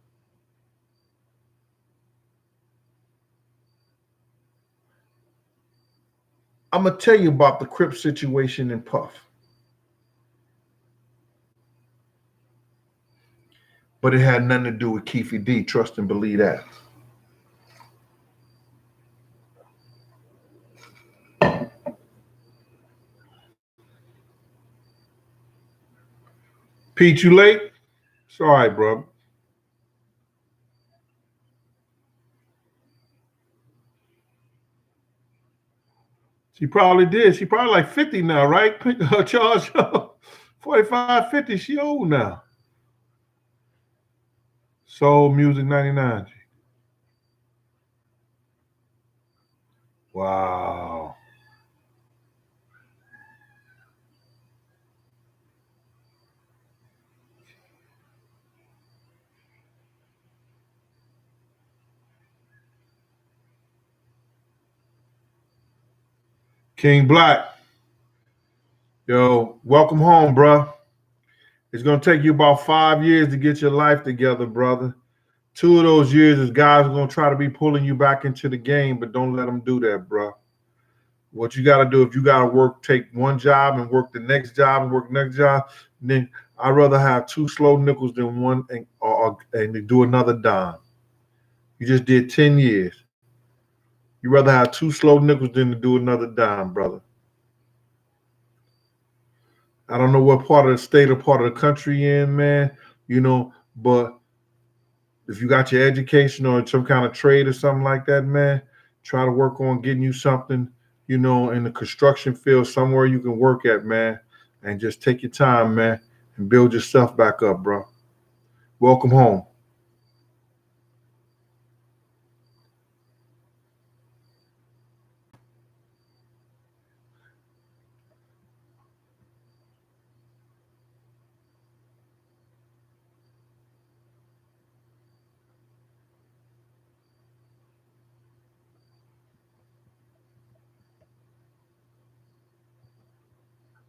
I'm going to tell you about the Crip situation in Puff. But it had nothing to do with Keefe D. Trust and believe that. Pete, you late? It's all right, bro. She probably did. She probably like 50 now, right? Charge 45, 50. She old now. Soul Music 99. Wow. King Black. Yo, welcome home, bro. It's gonna take you about 5 years to get your life together, brother. 2 of those years is guys are gonna try to be pulling you back into the game, but don't let them do that, bro. What you gotta do, if you gotta work, take one job and work the next job and work the next job, then I'd rather have two slow nickels than one and do another dime. You just did 10 years. You'd rather have two slow nickels than to do another dime, brother. I don't know what part of the state or part of the country you're in, man, but if you got your education or some kind of trade or something like that, man, try to work on getting you something, in the construction field, somewhere you can work at, man, and just take your time, man, and build yourself back up, bro. Welcome home.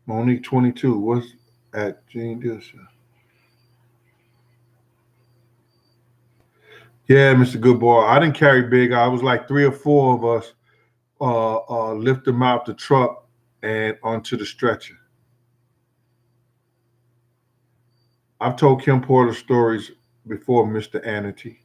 Monique 22. What's at Gene Dilson? Yeah, Mr. Goodboy. I didn't carry big. I was like three or four of us lift him out the truck and onto the stretcher. I've told Kim Porter stories before, Mr. Anity.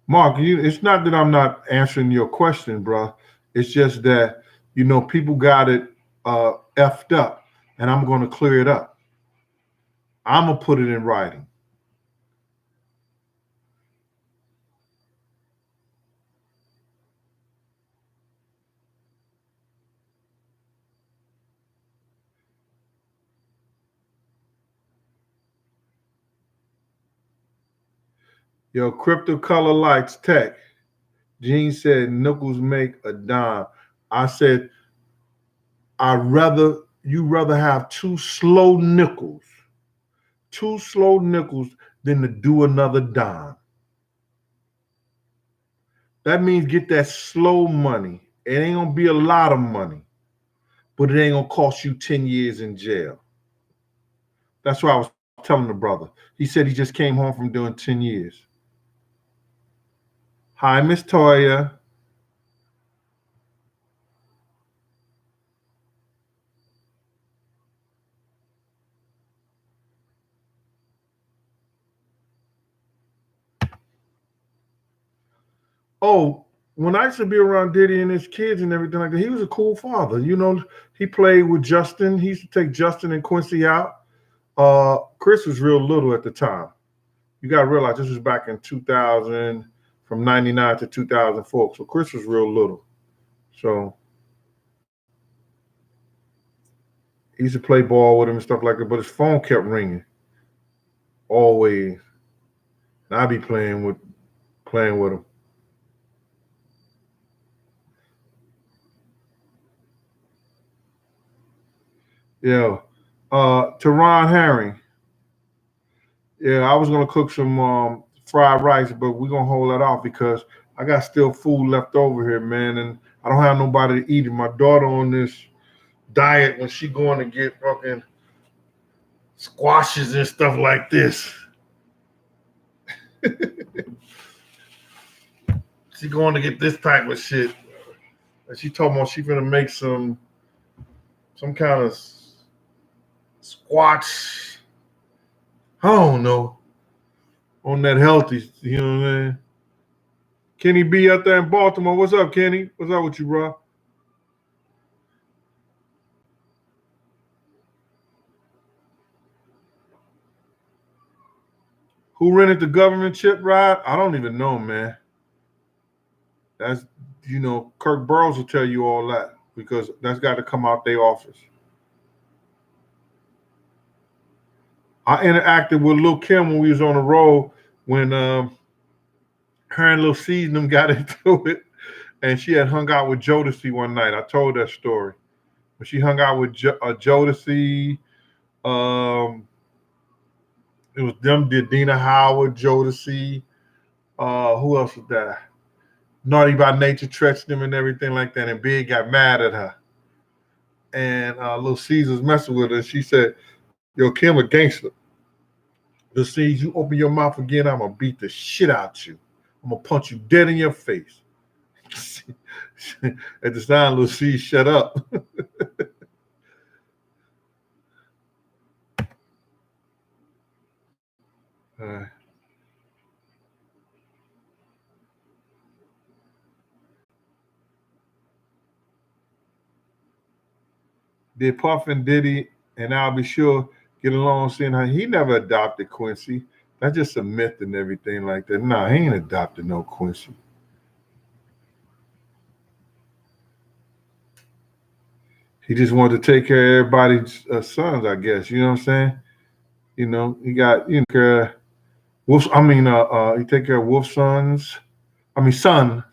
Mark, it's not that I'm not answering your question, bro. It's just that, people got it effed up, and I'm going to clear it up. I'm going to put it in writing. Yo, Crypto Color Lights Tech. Gene said nickels make a dime. I said, you rather have two slow nickels than to do another dime. That means get that slow money. It ain't gonna be a lot of money, but it ain't gonna cost you 10 years in jail. That's what I was telling the brother. He said he just came home from doing 10 years. Hi, Miss Toya. Oh, when I used to be around Diddy and his kids and everything like that, he was a cool father. He played with Justin. He used to take Justin and Quincy out. Chris was real little at the time. You got to realize this was back in 2000, from 99 to 2004. So Chris was real little. So he used to play ball with him and stuff like that, but his phone kept ringing always. And I'd be playing with him. Yeah. Teron Herring. Yeah, I was gonna cook some fried rice, but we're gonna hold that off because I got still food left over here, man, and I don't have nobody to eat it. My daughter on this diet when she going to get fucking squashes and stuff like this. She going to get this type of shit. And she told me she finna make some kind of squats. I don't know. On that healthy, you know what I mean? Kenny B out there in Baltimore. What's up, Kenny? What's up with you, bro? Who rented the government chip ride? I don't even know, man. That's Kirk Burrows will tell you all that because that's got to come out their office. I interacted with Lil Kim when we was on the road when her and Lil C and them got into it, and she had hung out with Jodeci one night. I told that story. When she hung out with Jodeci, it was them, did Dina Howard, Jodeci. Who else was there? Naughty by Nature touched them and everything like that, and Big got mad at her. And Lil Caesar's messing with her. She said, "Yo, Kim a gangster. Lil Caesar, you open your mouth again, I'm gonna beat the shit out you. I'm gonna punch you dead in your face." At the time, Lil Caesar shut up. uh, did Puff and Diddy and I'll be sure get along seeing how he never adopted Quincy? That's just a myth and everything like that. Nah, he ain't adopted no Quincy. He just wanted to take care of everybody's sons, I guess. You know what I'm saying? He got Wolf. I mean, he take care of Wolf sons. I mean, son.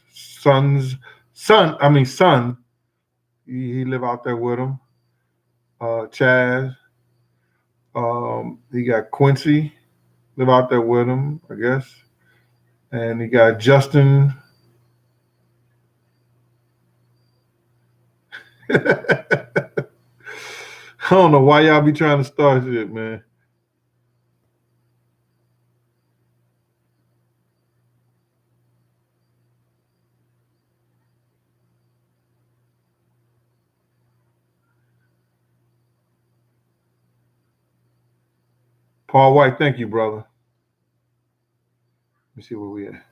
I mean, son. He live out there with him. Chaz. He got Quincy live out there with him, I guess, and he got Justin. I don't know why y'all be trying to start shit, man. Paul White, thank you, brother. Let me see where we at.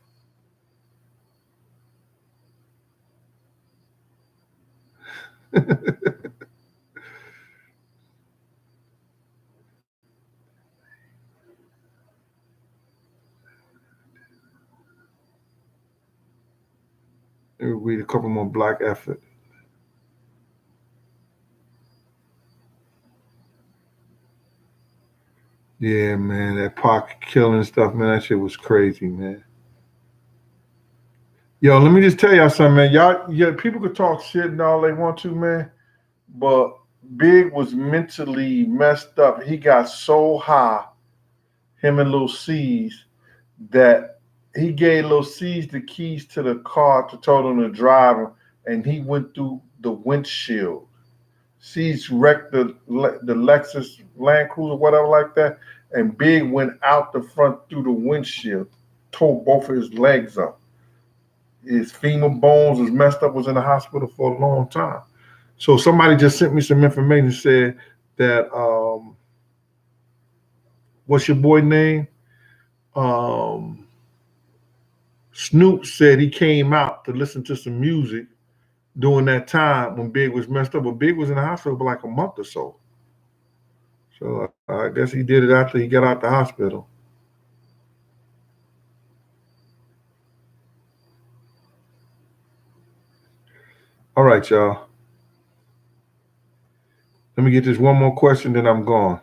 Let me read a couple more black effort. Yeah, man, that Pac killing stuff, man, that shit was crazy, man. Yo, let me just tell y'all something, man. Y'all, yeah, people could talk shit and all they want to, man, but Big was mentally messed up. He got so high, him and Lil C's, that he gave Lil C's the keys to the car to tell him to drive him, and he went through the windshield. C's wrecked the Lexus Land Cruiser, whatever like that, and Big went out the front through the windshield, tore both of his legs up. His femur bones was messed up, was in the hospital for a long time. So somebody just sent me some information, said that what's your boy name? Snoop said he came out to listen to some music during that time when Big was messed up, but Big was in the hospital for like a month or so. So I guess he did it after he got out the hospital. All right, y'all. Let me get this one more question, then I'm gone.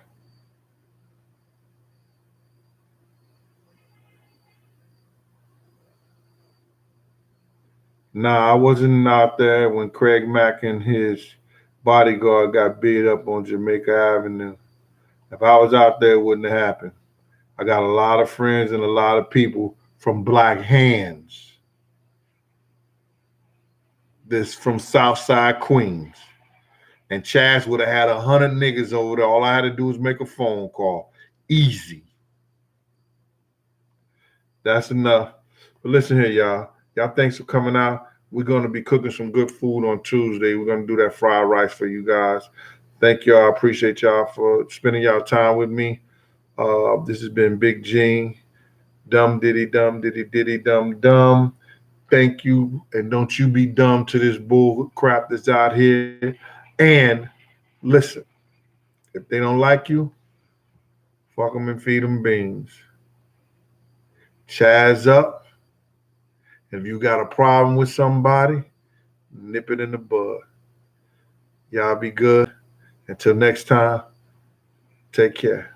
Nah, I wasn't out there when Craig Mack and his bodyguard got beat up on Jamaica Avenue. If I was out there, it wouldn't have happened. I got a lot of friends and a lot of people from Black Hands. This from Southside Queens. And Chaz would have had 100 niggas over there. All I had to do was make a phone call. Easy. That's enough. But listen here, y'all. Y'all thanks for coming out. We're going to be cooking some good food on Tuesday. We're going to do that fried rice for you guys. Thank y'all. I appreciate y'all for spending y'all time with me. This has been Big Gene. Dumb diddy dum diddy diddy dum dum. Thank you. And don't you be dumb to this bull crap that's out here. And listen, if they don't like you, fuck them and feed them beans. Chaz up. If you got a problem with somebody, nip it in the bud. Y'all be good. Until next time, take care.